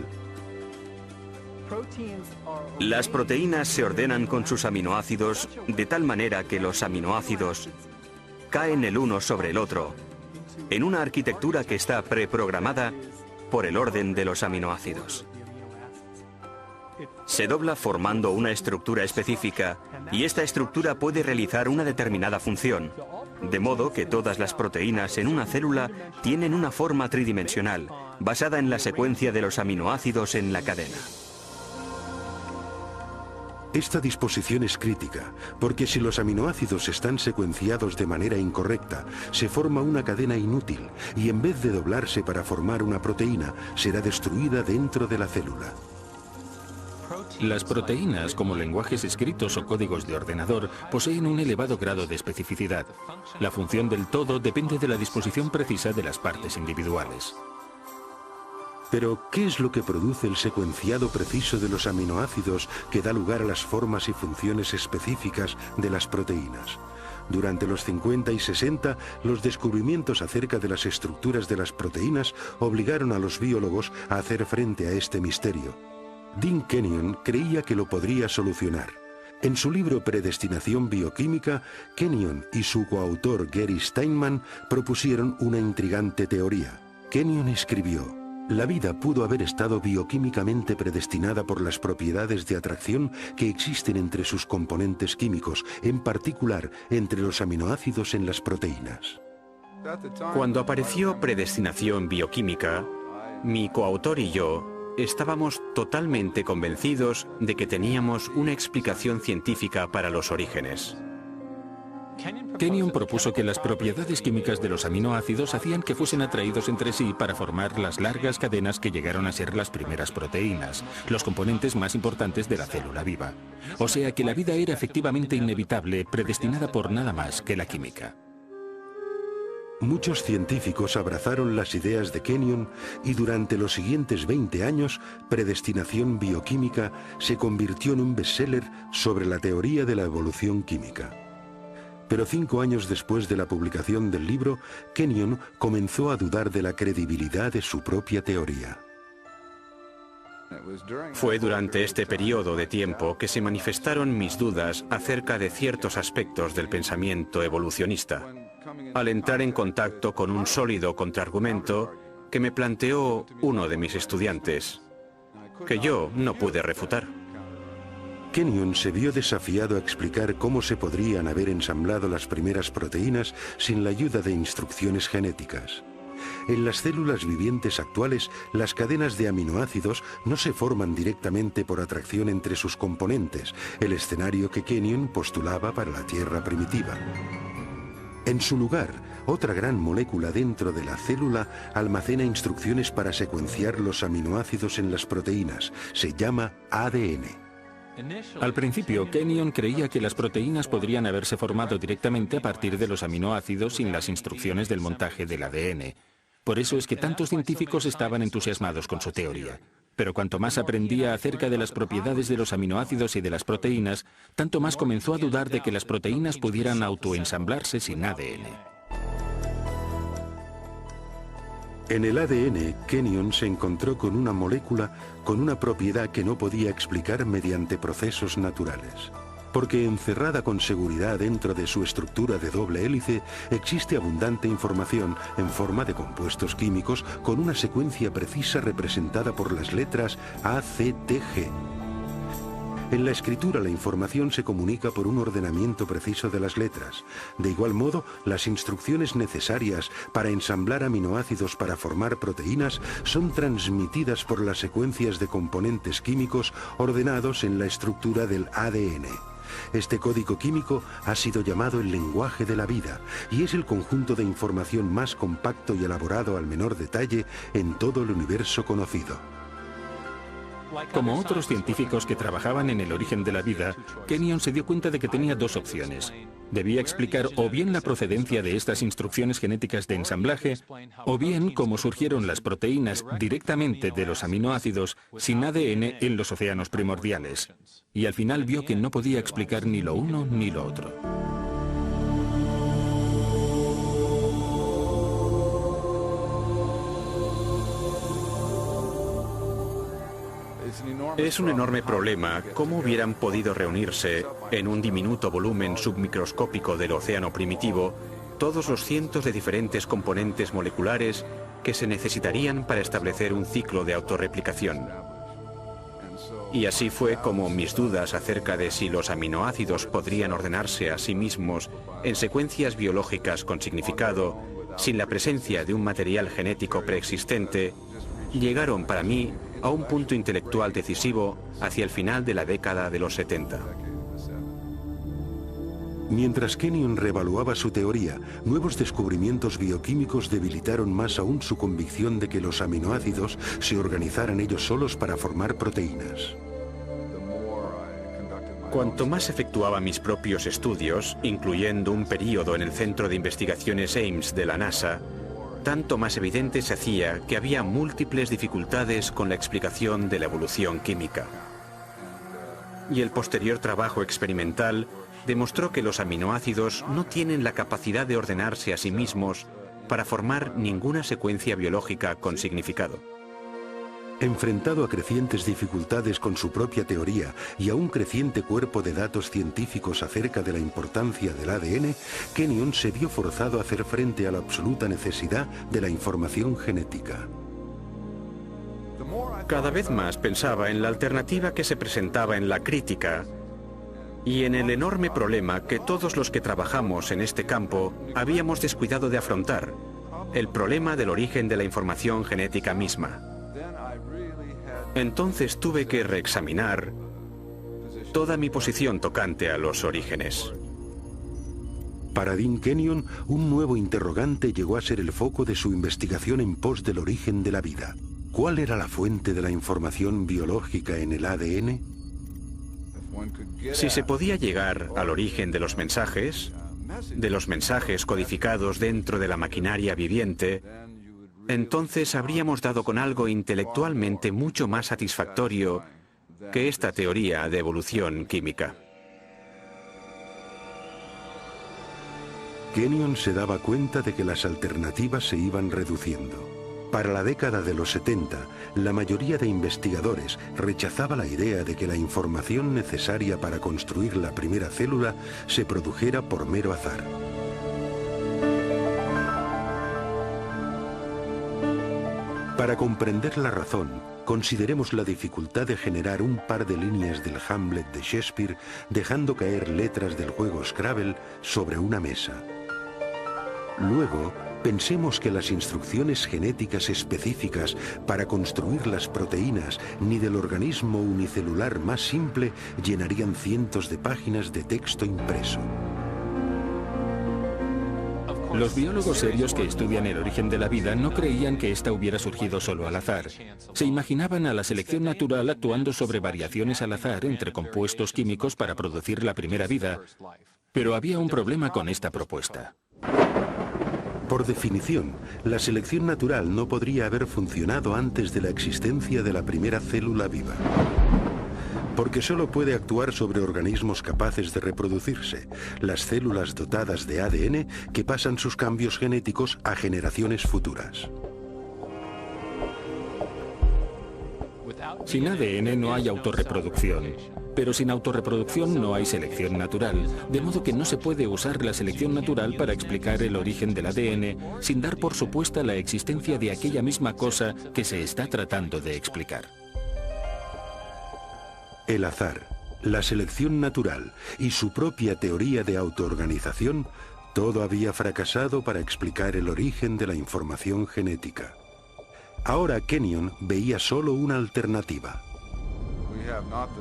Las proteínas se ordenan con sus aminoácidos de tal manera que los aminoácidos caen el uno sobre el otro, en una arquitectura que está preprogramada por el orden de los aminoácidos. Se dobla formando una estructura específica y esta estructura puede realizar una determinada función, de modo que todas las proteínas en una célula tienen una forma tridimensional, basada en la secuencia de los aminoácidos en la cadena. Esta disposición es crítica, porque si los aminoácidos están secuenciados de manera incorrecta, se forma una cadena inútil y en vez de doblarse para formar una proteína, será destruida dentro de la célula. Las proteínas, como lenguajes escritos o códigos de ordenador, poseen un elevado grado de especificidad. La función del todo depende de la disposición precisa de las partes individuales. Pero, ¿qué es lo que produce el secuenciado preciso de los aminoácidos que da lugar a las formas y funciones específicas de las proteínas? Durante los 50 y 60, los descubrimientos acerca de las estructuras de las proteínas obligaron a los biólogos a hacer frente a este misterio. Dean Kenyon creía que lo podría solucionar. En su libro Predestinación bioquímica, Kenyon y su coautor Gary Steinman propusieron una intrigante teoría. Kenyon escribió: la vida pudo haber estado bioquímicamente predestinada por las propiedades de atracción que existen entre sus componentes químicos, en particular entre los aminoácidos en las proteínas. Cuando apareció Predestinación bioquímica, mi coautor y yo estábamos totalmente convencidos de que teníamos una explicación científica para los orígenes. Kenyon propuso que las propiedades químicas de los aminoácidos hacían que fuesen atraídos entre sí para formar las largas cadenas que llegaron a ser las primeras proteínas, los componentes más importantes de la célula viva. O sea que la vida era efectivamente inevitable, predestinada por nada más que la química. Muchos científicos abrazaron las ideas de Kenyon y durante los siguientes 20 años, Predestinación bioquímica se convirtió en un bestseller sobre la teoría de la evolución química. Pero 5 años después de la publicación del libro, Kenyon comenzó a dudar de la credibilidad de su propia teoría. Fue durante este periodo de tiempo que se manifestaron mis dudas acerca de ciertos aspectos del pensamiento evolucionista, al entrar en contacto con un sólido contraargumento que me planteó uno de mis estudiantes, que yo no pude refutar. Kenyon se vio desafiado a explicar cómo se podrían haber ensamblado las primeras proteínas sin la ayuda de instrucciones genéticas. En las células vivientes actuales, las cadenas de aminoácidos no se forman directamente por atracción entre sus componentes, el escenario que Kenyon postulaba para la Tierra primitiva. En su lugar, otra gran molécula dentro de la célula almacena instrucciones para secuenciar los aminoácidos en las proteínas. Se llama ADN. Al principio, Kenyon creía que las proteínas podrían haberse formado directamente a partir de los aminoácidos sin las instrucciones del montaje del ADN. Por eso es que tantos científicos estaban entusiasmados con su teoría. Pero cuanto más aprendía acerca de las propiedades de los aminoácidos y de las proteínas, tanto más comenzó a dudar de que las proteínas pudieran autoensamblarse sin ADN. En el ADN, Kenyon se encontró con una molécula con una propiedad que no podía explicar mediante procesos naturales. Porque encerrada con seguridad dentro de su estructura de doble hélice, existe abundante información en forma de compuestos químicos con una secuencia precisa representada por las letras A, C, T, G. En la escritura la información se comunica por un ordenamiento preciso de las letras. De igual modo, las instrucciones necesarias para ensamblar aminoácidos para formar proteínas son transmitidas por las secuencias de componentes químicos ordenados en la estructura del ADN. Este código químico ha sido llamado el lenguaje de la vida y es el conjunto de información más compacto y elaborado al menor detalle en todo el universo conocido. Como otros científicos que trabajaban en el origen de la vida, Kenyon se dio cuenta de que tenía dos opciones. Debía explicar o bien la procedencia de estas instrucciones genéticas de ensamblaje, o bien cómo surgieron las proteínas directamente de los aminoácidos sin ADN en los océanos primordiales. Y al final vio que no podía explicar ni lo uno ni lo otro. Es un enorme problema cómo hubieran podido reunirse en un diminuto volumen submicroscópico del océano primitivo todos los cientos de diferentes componentes moleculares que se necesitarían para establecer un ciclo de autorreplicación. Y así fue como mis dudas acerca de si los aminoácidos podrían ordenarse a sí mismos en secuencias biológicas con significado, sin la presencia de un material genético preexistente, llegaron para mí a un punto intelectual decisivo hacia el final de la década de los 70. Mientras Kenyon reevaluaba su teoría, nuevos descubrimientos bioquímicos debilitaron más aún su convicción de que los aminoácidos se organizaran ellos solos para formar proteínas. Cuanto más efectuaba mis propios estudios, incluyendo un periodo en el Centro de Investigaciones Ames de la NASA, tanto más evidente se hacía que había múltiples dificultades con la explicación de la evolución química. Y el posterior trabajo experimental demostró que los aminoácidos no tienen la capacidad de ordenarse a sí mismos para formar ninguna secuencia biológica con significado. Enfrentado a crecientes dificultades con su propia teoría y a un creciente cuerpo de datos científicos acerca de la importancia del ADN, Kenyon se vio forzado a hacer frente a la absoluta necesidad de la información genética. Cada vez más pensaba en la alternativa que se presentaba en la crítica y en el enorme problema que todos los que trabajamos en este campo habíamos descuidado de afrontar, el problema del origen de la información genética misma. Entonces tuve que reexaminar toda mi posición tocante a los orígenes. Para Dean Kenyon, un nuevo interrogante llegó a ser el foco de su investigación en pos del origen de la vida. ¿Cuál era la fuente de la información biológica en el ADN? Si se podía llegar al origen de los mensajes codificados dentro de la maquinaria viviente, entonces habríamos dado con algo intelectualmente mucho más satisfactorio que esta teoría de evolución química. Kenyon se daba cuenta de que las alternativas se iban reduciendo. Para la década de los 70, la mayoría de investigadores rechazaba la idea de que la información necesaria para construir la primera célula se produjera por mero azar. Para comprender la razón, consideremos la dificultad de generar un par de líneas del Hamlet de Shakespeare dejando caer letras del juego Scrabble sobre una mesa. Luego, Pensemos que las instrucciones genéticas específicas para construir las proteínas ni del organismo unicelular más simple llenarían cientos de páginas de texto impreso. Los biólogos serios que estudian el origen de la vida no creían que ésta hubiera surgido solo al azar. Se imaginaban a la selección natural actuando sobre variaciones al azar entre compuestos químicos para producir la primera vida. Pero había un problema con esta propuesta. Por definición, la selección natural no podría haber funcionado antes de la existencia de la primera célula viva. Porque solo puede actuar sobre organismos capaces de reproducirse, las células dotadas de ADN que pasan sus cambios genéticos a generaciones futuras. Sin ADN no hay autorreproducción, pero sin autorreproducción no hay selección natural, de modo que no se puede usar la selección natural para explicar el origen del ADN sin dar por supuesta la existencia de aquella misma cosa que se está tratando de explicar. El azar, la selección natural y su propia teoría de autoorganización, todo había fracasado para explicar el origen de la información genética. Ahora Kenyon veía solo una alternativa.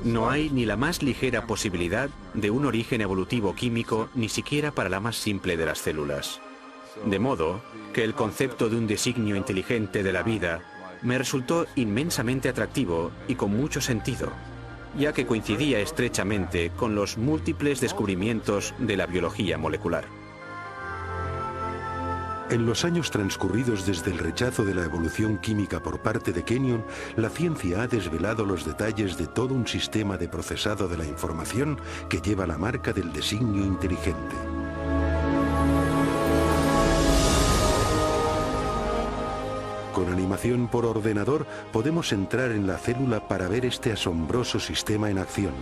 No hay ni la más ligera posibilidad de un origen evolutivo químico, ni siquiera para la más simple de las células. De modo que el concepto de un designio inteligente de la vida me resultó inmensamente atractivo y con mucho sentido, ya que coincidía estrechamente con los múltiples descubrimientos de la biología molecular. En los años transcurridos desde el rechazo de la evolución química por parte de Kenyon, la ciencia ha desvelado los detalles de todo un sistema de procesado de la información que lleva la marca del designio inteligente. Con animación por ordenador podemos entrar en la célula para ver este asombroso sistema en acción.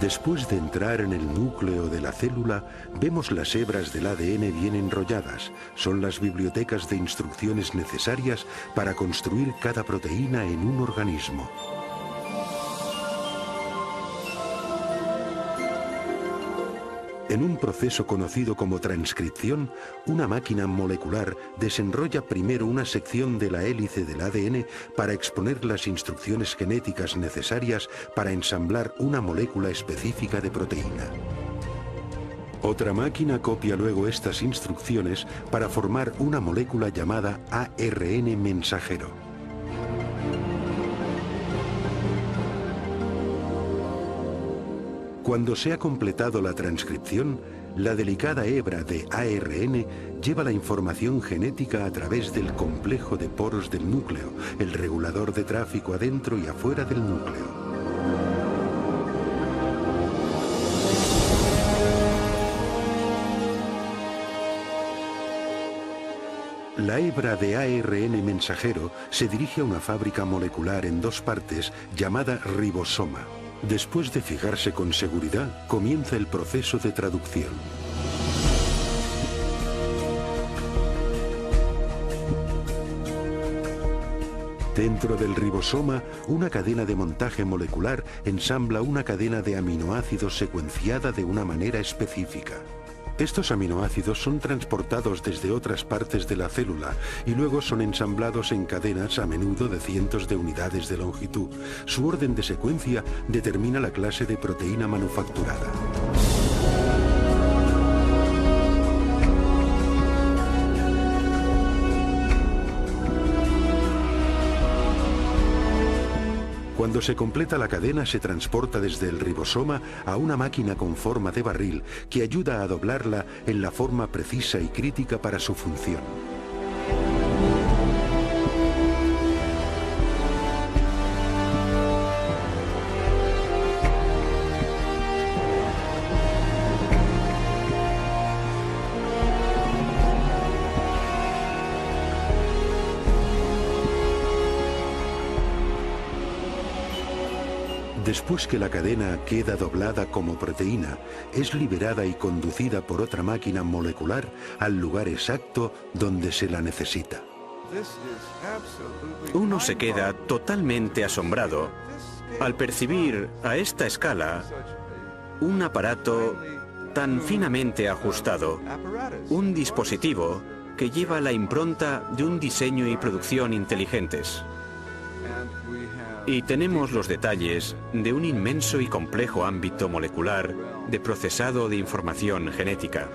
Después de entrar en el núcleo de la célula, vemos las hebras del ADN bien enrolladas. Son las bibliotecas de instrucciones necesarias para construir cada proteína en un organismo. En un proceso conocido como transcripción, una máquina molecular desenrolla primero una sección de la hélice del ADN para exponer las instrucciones genéticas necesarias para ensamblar una molécula específica de proteína. Otra máquina copia luego estas instrucciones para formar una molécula llamada ARN mensajero. Cuando se ha completado la transcripción, la delicada hebra de ARN lleva la información genética a través del complejo de poros del núcleo, el regulador de tráfico adentro y afuera del núcleo. La hebra de ARN mensajero se dirige a una fábrica molecular en dos partes llamada ribosoma. Después de fijarse con seguridad, comienza el proceso de traducción. Dentro del ribosoma, una cadena de montaje molecular ensambla una cadena de aminoácidos secuenciada de una manera específica. Estos aminoácidos son transportados desde otras partes de la célula y luego son ensamblados en cadenas a menudo de cientos de unidades de longitud. Su orden de secuencia determina la clase de proteína manufacturada. Cuando se completa la cadena, se transporta desde el ribosoma a una máquina con forma de barril que ayuda a doblarla en la forma precisa y crítica para su función. Después que la cadena queda doblada como proteína, es liberada y conducida por otra máquina molecular al lugar exacto donde se la necesita. Uno se queda totalmente asombrado Al percibir a esta escala un aparato tan finamente ajustado, un dispositivo que lleva la impronta de un diseño y producción inteligentes. Y tenemos los detalles de un inmenso y complejo ámbito molecular de procesado de información genética.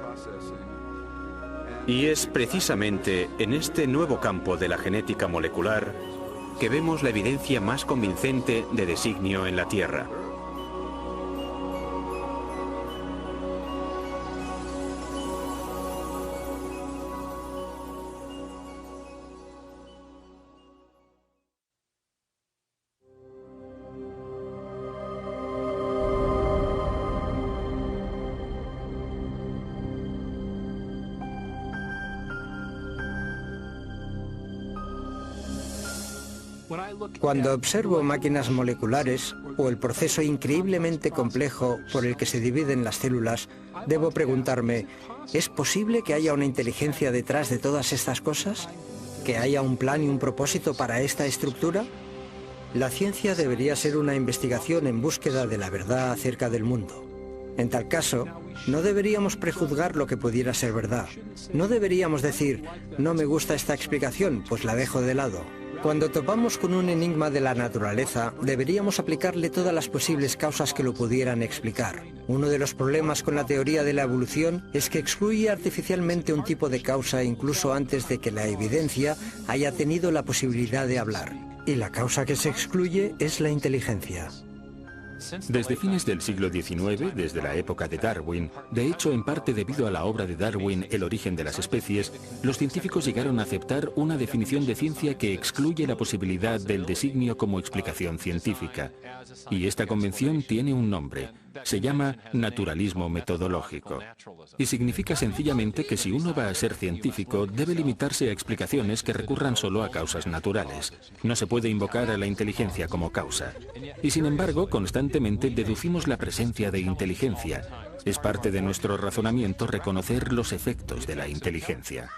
Y es precisamente en este nuevo campo de la genética molecular que vemos la evidencia más convincente de designio en la Tierra. Cuando observo máquinas moleculares o el proceso increíblemente complejo por el que se dividen las células, debo preguntarme, ¿es posible que haya una inteligencia detrás de todas estas cosas? ¿Que haya un plan y un propósito para esta estructura? La ciencia debería ser una investigación en búsqueda de la verdad acerca del mundo. En tal caso, no deberíamos prejuzgar lo que pudiera ser verdad. No deberíamos decir, no me gusta esta explicación, pues la dejo de lado. Cuando topamos con un enigma de la naturaleza, deberíamos aplicarle todas las posibles causas que lo pudieran explicar. Uno de los problemas con la teoría de la evolución es que excluye artificialmente un tipo de causa incluso antes de que la evidencia haya tenido la posibilidad de hablar. Y la causa que se excluye es la inteligencia. Desde fines del siglo XIX, desde la época de Darwin, de hecho en parte debido a la obra de Darwin, El origen de las especies, los científicos llegaron a aceptar una definición de ciencia que excluye la posibilidad del designio como explicación científica. Y esta convención tiene un nombre. Se llama naturalismo metodológico. Y significa sencillamente que si uno va a ser científico, debe limitarse a explicaciones que recurran solo a causas naturales. No se puede invocar a la inteligencia como causa. Y sin embargo, constantemente deducimos la presencia de inteligencia. Es parte de nuestro razonamiento reconocer los efectos de la inteligencia.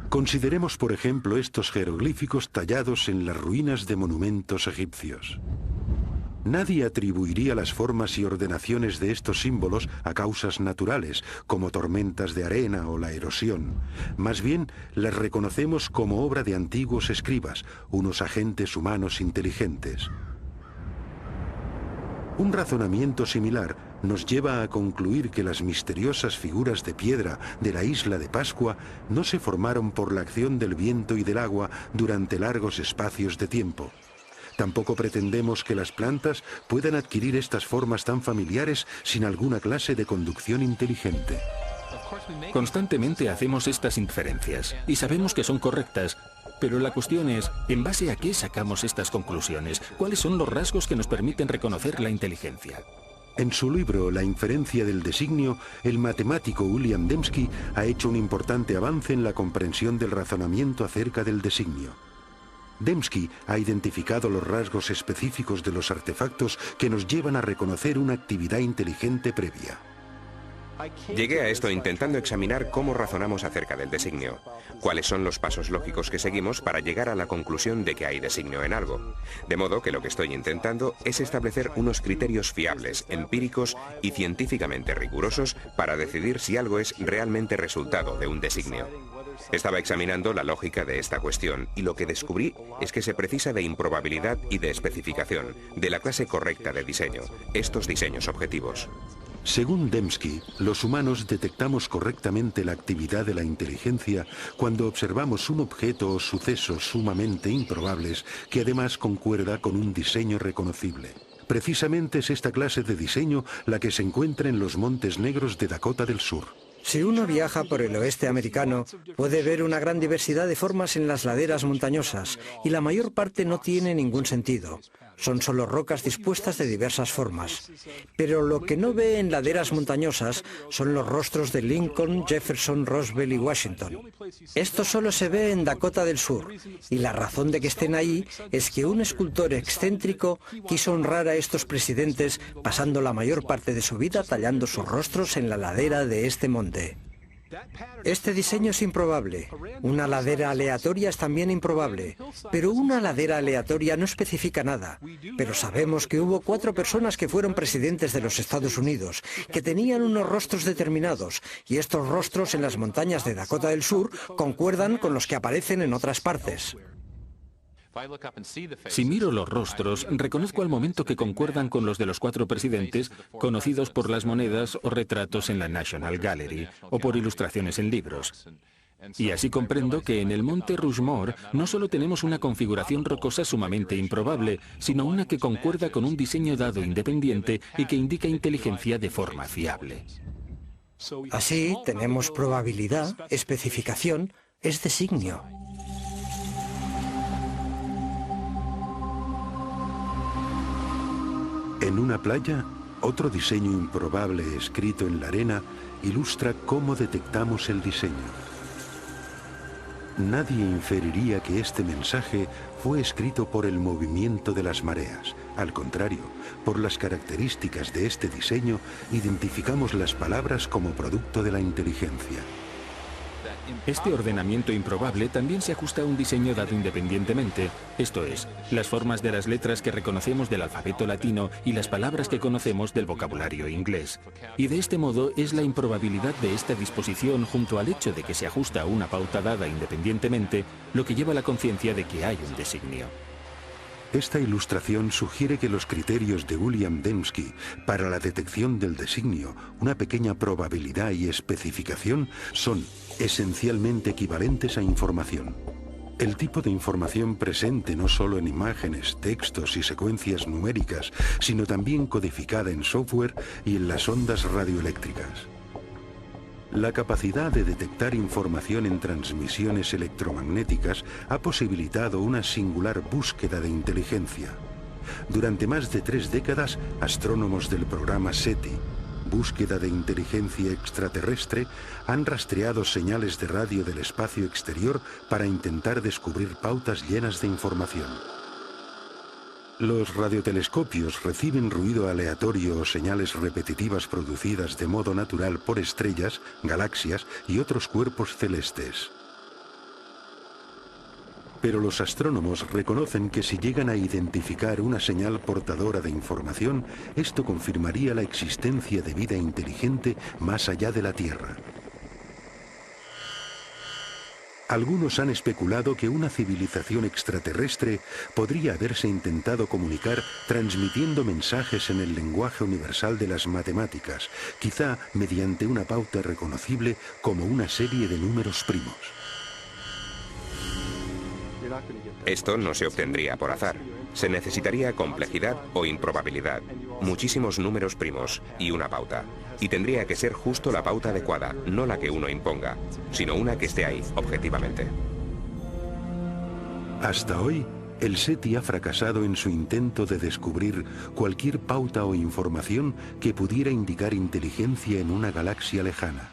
Consideremos, por ejemplo, estos jeroglíficos tallados en las ruinas de monumentos egipcios. Nadie atribuiría las formas y ordenaciones de estos símbolos a causas naturales, como tormentas de arena o la erosión. Más bien, las reconocemos como obra de antiguos escribas, unos agentes humanos inteligentes. Un razonamiento similar nos lleva a concluir que las misteriosas figuras de piedra de la isla de Pascua no se formaron por la acción del viento y del agua durante largos espacios de tiempo. Tampoco pretendemos que las plantas puedan adquirir estas formas tan familiares sin alguna clase de conducción inteligente. Constantemente hacemos estas inferencias y sabemos que son correctas, pero la cuestión es, ¿en base a qué sacamos estas conclusiones? ¿Cuáles son los rasgos que nos permiten reconocer la inteligencia? En su libro La inferencia del designio, el matemático William Dembski ha hecho un importante avance en la comprensión del razonamiento acerca del designio. Dembski ha identificado los rasgos específicos de los artefactos que nos llevan a reconocer una actividad inteligente previa. Llegué a esto intentando examinar cómo razonamos acerca del designio, cuáles son los pasos lógicos que seguimos para llegar a la conclusión de que hay designio en algo. De modo que lo que estoy intentando es establecer unos criterios fiables, empíricos y científicamente rigurosos para decidir si algo es realmente resultado de un designio. Estaba examinando la lógica de esta cuestión y lo que descubrí es que se precisa de improbabilidad y de especificación, de la clase correcta de diseño, estos diseños objetivos. Según Dembski, los humanos detectamos correctamente la actividad de la inteligencia cuando observamos un objeto o sucesos sumamente improbables que además concuerda con un diseño reconocible. Precisamente es esta clase de diseño la que se encuentra en los Montes Negros de Dakota del Sur. Si uno viaja por el oeste americano, puede ver una gran diversidad de formas en las laderas montañosas, y la mayor parte no tiene ningún sentido. Son solo rocas dispuestas de diversas formas. Pero lo que no ve en laderas montañosas son los rostros de Lincoln, Jefferson, Roosevelt y Washington. Esto solo se ve en Dakota del Sur, y la razón de que estén ahí es que un escultor excéntrico quiso honrar a estos presidentes pasando la mayor parte de su vida tallando sus rostros en la ladera de este monte. Este diseño es improbable. Una ladera aleatoria es también improbable. Pero una ladera aleatoria no especifica nada. Pero sabemos que hubo 4 personas que fueron presidentes de los Estados Unidos, que tenían unos rostros determinados, y estos rostros en las montañas de Dakota del Sur concuerdan con los que aparecen en otras partes. Si miro los rostros, reconozco al momento que concuerdan con los de los 4 presidentes conocidos por las monedas o retratos en la National Gallery o por ilustraciones en libros. Y así comprendo que en el monte Rushmore no solo tenemos una configuración rocosa sumamente improbable, sino una que concuerda con un diseño dado independiente y que indica inteligencia de forma fiable. Así tenemos probabilidad, especificación, es designio. En una playa, otro diseño improbable escrito en la arena ilustra cómo detectamos el diseño. Nadie inferiría que este mensaje fue escrito por el movimiento de las mareas. Al contrario, por las características de este diseño, identificamos las palabras como producto de la inteligencia. Este ordenamiento improbable también se ajusta a un diseño dado independientemente, esto es, las formas de las letras que reconocemos del alfabeto latino y las palabras que conocemos del vocabulario inglés. Y de este modo es la improbabilidad de esta disposición junto al hecho de que se ajusta a una pauta dada independientemente lo que lleva a la conciencia de que hay un designio. Esta ilustración sugiere que los criterios de William Dembski para la detección del designio, una pequeña probabilidad y especificación, son esencialmente equivalentes a información. El tipo de información presente no solo en imágenes, textos y secuencias numéricas, sino también codificada en software y en las ondas radioeléctricas. La capacidad de detectar información en transmisiones electromagnéticas ha posibilitado una singular búsqueda de inteligencia. Durante más de 3 décadas, astrónomos del programa SETI, búsqueda de inteligencia extraterrestre, han rastreado señales de radio del espacio exterior para intentar descubrir pautas llenas de información. Los radiotelescopios reciben ruido aleatorio o señales repetitivas producidas de modo natural por estrellas, galaxias y otros cuerpos celestes. Pero los astrónomos reconocen que si llegan a identificar una señal portadora de información, esto confirmaría la existencia de vida inteligente más allá de la Tierra. Algunos han especulado que una civilización extraterrestre podría haberse intentado comunicar transmitiendo mensajes en el lenguaje universal de las matemáticas, quizá mediante una pauta reconocible como una serie de números primos. Esto no se obtendría por azar. Se necesitaría complejidad o improbabilidad, muchísimos números primos y una pauta. Y tendría que ser justo la pauta adecuada, no la que uno imponga, sino una que esté ahí, objetivamente. Hasta hoy, el SETI ha fracasado en su intento de descubrir cualquier pauta o información que pudiera indicar inteligencia en una galaxia lejana.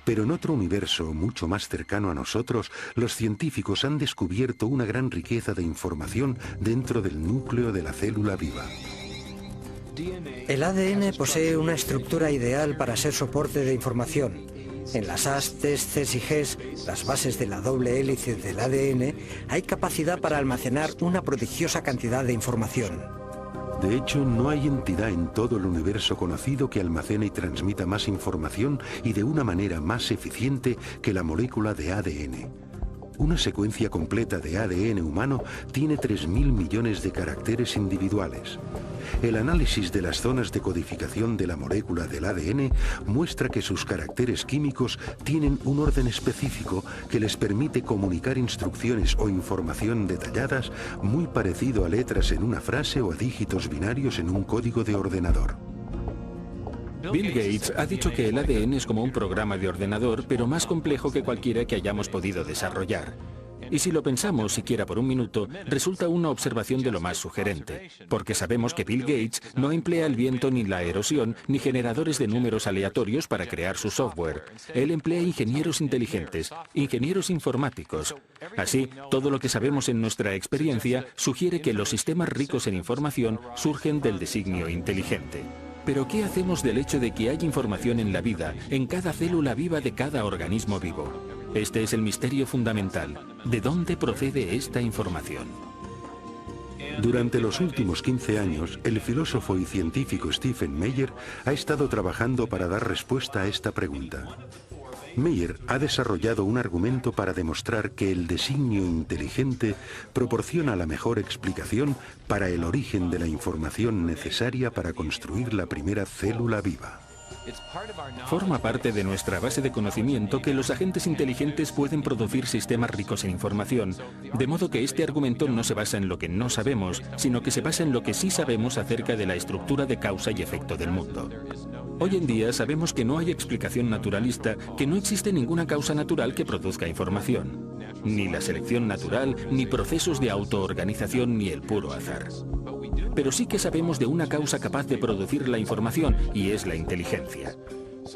Pero en otro universo mucho más cercano a nosotros, los científicos han descubierto una gran riqueza de información dentro del núcleo de la célula viva. El ADN posee una estructura ideal para ser soporte de información. En las As, Ts, Cs y Gs, las bases de la doble hélice del ADN, hay capacidad para almacenar una prodigiosa cantidad de información. De hecho, no hay entidad en todo el universo conocido que almacene y transmita más información y de una manera más eficiente que la molécula de ADN. Una secuencia completa de ADN humano tiene 3.000 millones de caracteres individuales. El análisis de las zonas de codificación de la molécula del ADN muestra que sus caracteres químicos tienen un orden específico que les permite comunicar instrucciones o información detalladas muy parecido a letras en una frase o a dígitos binarios en un código de ordenador. Bill Gates ha dicho que el ADN es como un programa de ordenador, pero más complejo que cualquiera que hayamos podido desarrollar. Y si lo pensamos siquiera por un minuto, resulta una observación de lo más sugerente, porque sabemos que Bill Gates no emplea el viento ni la erosión ni generadores de números aleatorios para crear su software. Él emplea ingenieros inteligentes, ingenieros informáticos. Así, todo lo que sabemos en nuestra experiencia sugiere que los sistemas ricos en información surgen del designio inteligente. Pero ¿qué hacemos del hecho de que hay información en la vida, en cada célula viva de cada organismo vivo? Este es el misterio fundamental. ¿De dónde procede esta información? Durante los últimos 15 años, el filósofo y científico Stephen Meyer ha estado trabajando para dar respuesta a esta pregunta. Meyer ha desarrollado un argumento para demostrar que el designio inteligente proporciona la mejor explicación para el origen de la información necesaria para construir la primera célula viva. Forma parte de nuestra base de conocimiento que los agentes inteligentes pueden producir sistemas ricos en información, de modo que este argumento no se basa en lo que no sabemos, sino que se basa en lo que sí sabemos acerca de la estructura de causa y efecto del mundo. Hoy en día sabemos que no hay explicación naturalista, que no existe ninguna causa natural que produzca información. Ni la selección natural, ni procesos de autoorganización, ni el puro azar. Pero sí que sabemos de una causa capaz de producir la información, y es la inteligencia.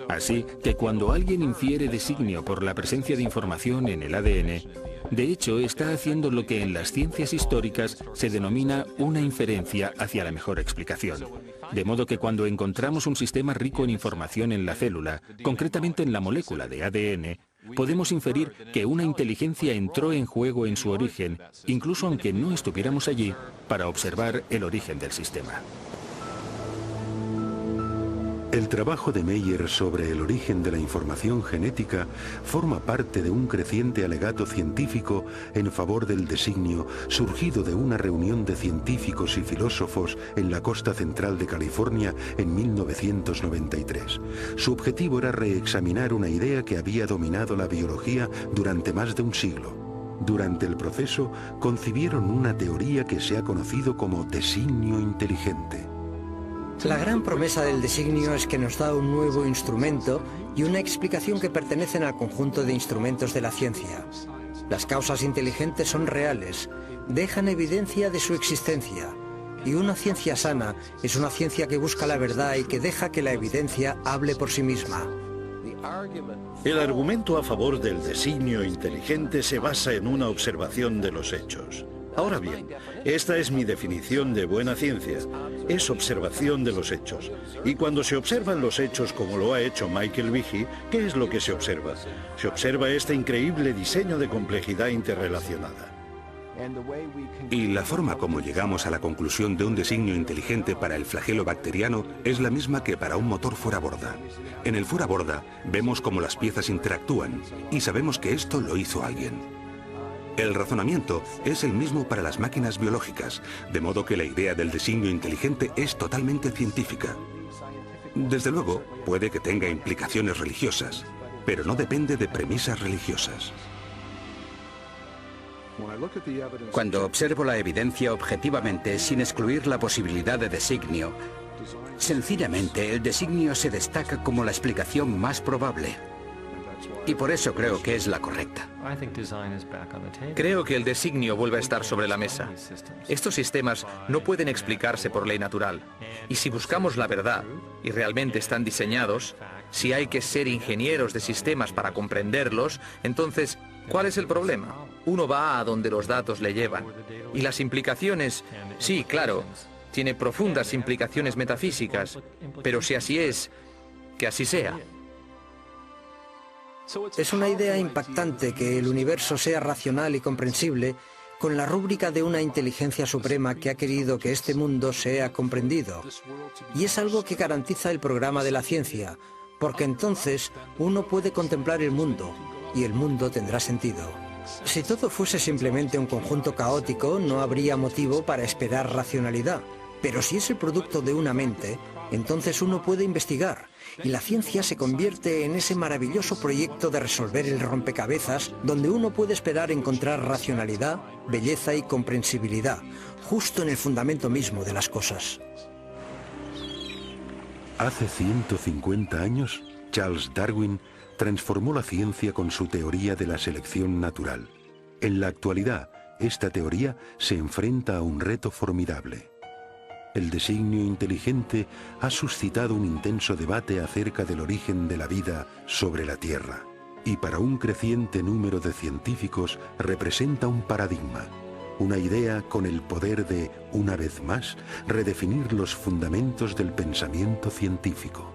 Así que cuando alguien infiere designio por la presencia de información en el ADN, de hecho está haciendo lo que en las ciencias históricas se denomina una inferencia hacia la mejor explicación. De modo que cuando encontramos un sistema rico en información en la célula, concretamente en la molécula de ADN, podemos inferir que una inteligencia entró en juego en su origen, incluso aunque no estuviéramos allí, para observar el origen del sistema. El trabajo de Meyer sobre el origen de la información genética forma parte de un creciente alegato científico en favor del designio surgido de una reunión de científicos y filósofos en la costa central de California en 1993. Su objetivo era reexaminar una idea que había dominado la biología durante más de un siglo. Durante el proceso concibieron una teoría que se ha conocido como designio inteligente. La gran promesa del designio es que nos da un nuevo instrumento y una explicación que pertenecen al conjunto de instrumentos de la ciencia. Las causas inteligentes son reales, dejan evidencia de su existencia. Y una ciencia sana es una ciencia que busca la verdad y que deja que la evidencia hable por sí misma. El argumento a favor del designio inteligente se basa en una observación de los hechos. Ahora bien, esta es mi definición de buena ciencia. Es observación de los hechos. Y cuando se observan los hechos como lo ha hecho Michael Behe, ¿qué es lo que se observa? Se observa este increíble diseño de complejidad interrelacionada. Y la forma como llegamos a la conclusión de un designio inteligente para el flagelo bacteriano es la misma que para un motor fuera borda. En el fuera borda vemos cómo las piezas interactúan y sabemos que esto lo hizo alguien. El razonamiento es el mismo para las máquinas biológicas, de modo que la idea del designio inteligente es totalmente científica. Desde luego, puede que tenga implicaciones religiosas, pero no depende de premisas religiosas. Cuando observo la evidencia objetivamente, sin excluir la posibilidad de designio, sencillamente el designio se destaca como la explicación más probable. Y por eso creo que es la correcta. Creo que el designio vuelve a estar sobre la mesa. Estos sistemas no pueden explicarse por ley natural. Y si buscamos la verdad, y realmente están diseñados, si hay que ser ingenieros de sistemas para comprenderlos, entonces, ¿cuál es el problema? Uno va a donde los datos le llevan. Y las implicaciones, sí, claro, tiene profundas implicaciones metafísicas, pero si así es, que así sea. Es una idea impactante que el universo sea racional y comprensible con la rúbrica de una inteligencia suprema que ha querido que este mundo sea comprendido. Y es algo que garantiza el programa de la ciencia, porque entonces uno puede contemplar el mundo y el mundo tendrá sentido. Si todo fuese simplemente un conjunto caótico, no habría motivo para esperar racionalidad. Pero si es el producto de una mente, entonces uno puede investigar, y la ciencia se convierte en ese maravilloso proyecto de resolver el rompecabezas donde uno puede esperar encontrar racionalidad, belleza y comprensibilidad, justo en el fundamento mismo de las cosas. Hace 150 años, Charles Darwin transformó la ciencia con su teoría de la selección natural. En la actualidad, esta teoría se enfrenta a un reto formidable. El designio inteligente ha suscitado un intenso debate acerca del origen de la vida sobre la Tierra, y para un creciente número de científicos representa un paradigma. Una idea con el poder de, una vez más, redefinir los fundamentos del pensamiento científico.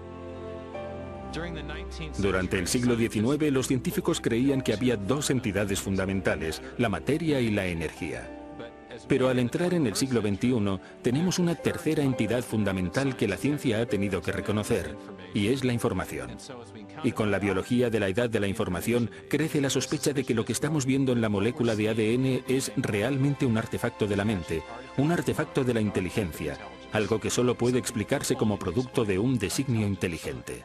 Durante el siglo XIX, los científicos creían que había dos entidades fundamentales, la materia y la energía. Pero al entrar en el siglo XXI, tenemos una tercera entidad fundamental que la ciencia ha tenido que reconocer, y es la información. Y con la biología de la edad de la información, crece la sospecha de que lo que estamos viendo en la molécula de ADN es realmente un artefacto de la mente, un artefacto de la inteligencia, algo que solo puede explicarse como producto de un designio inteligente.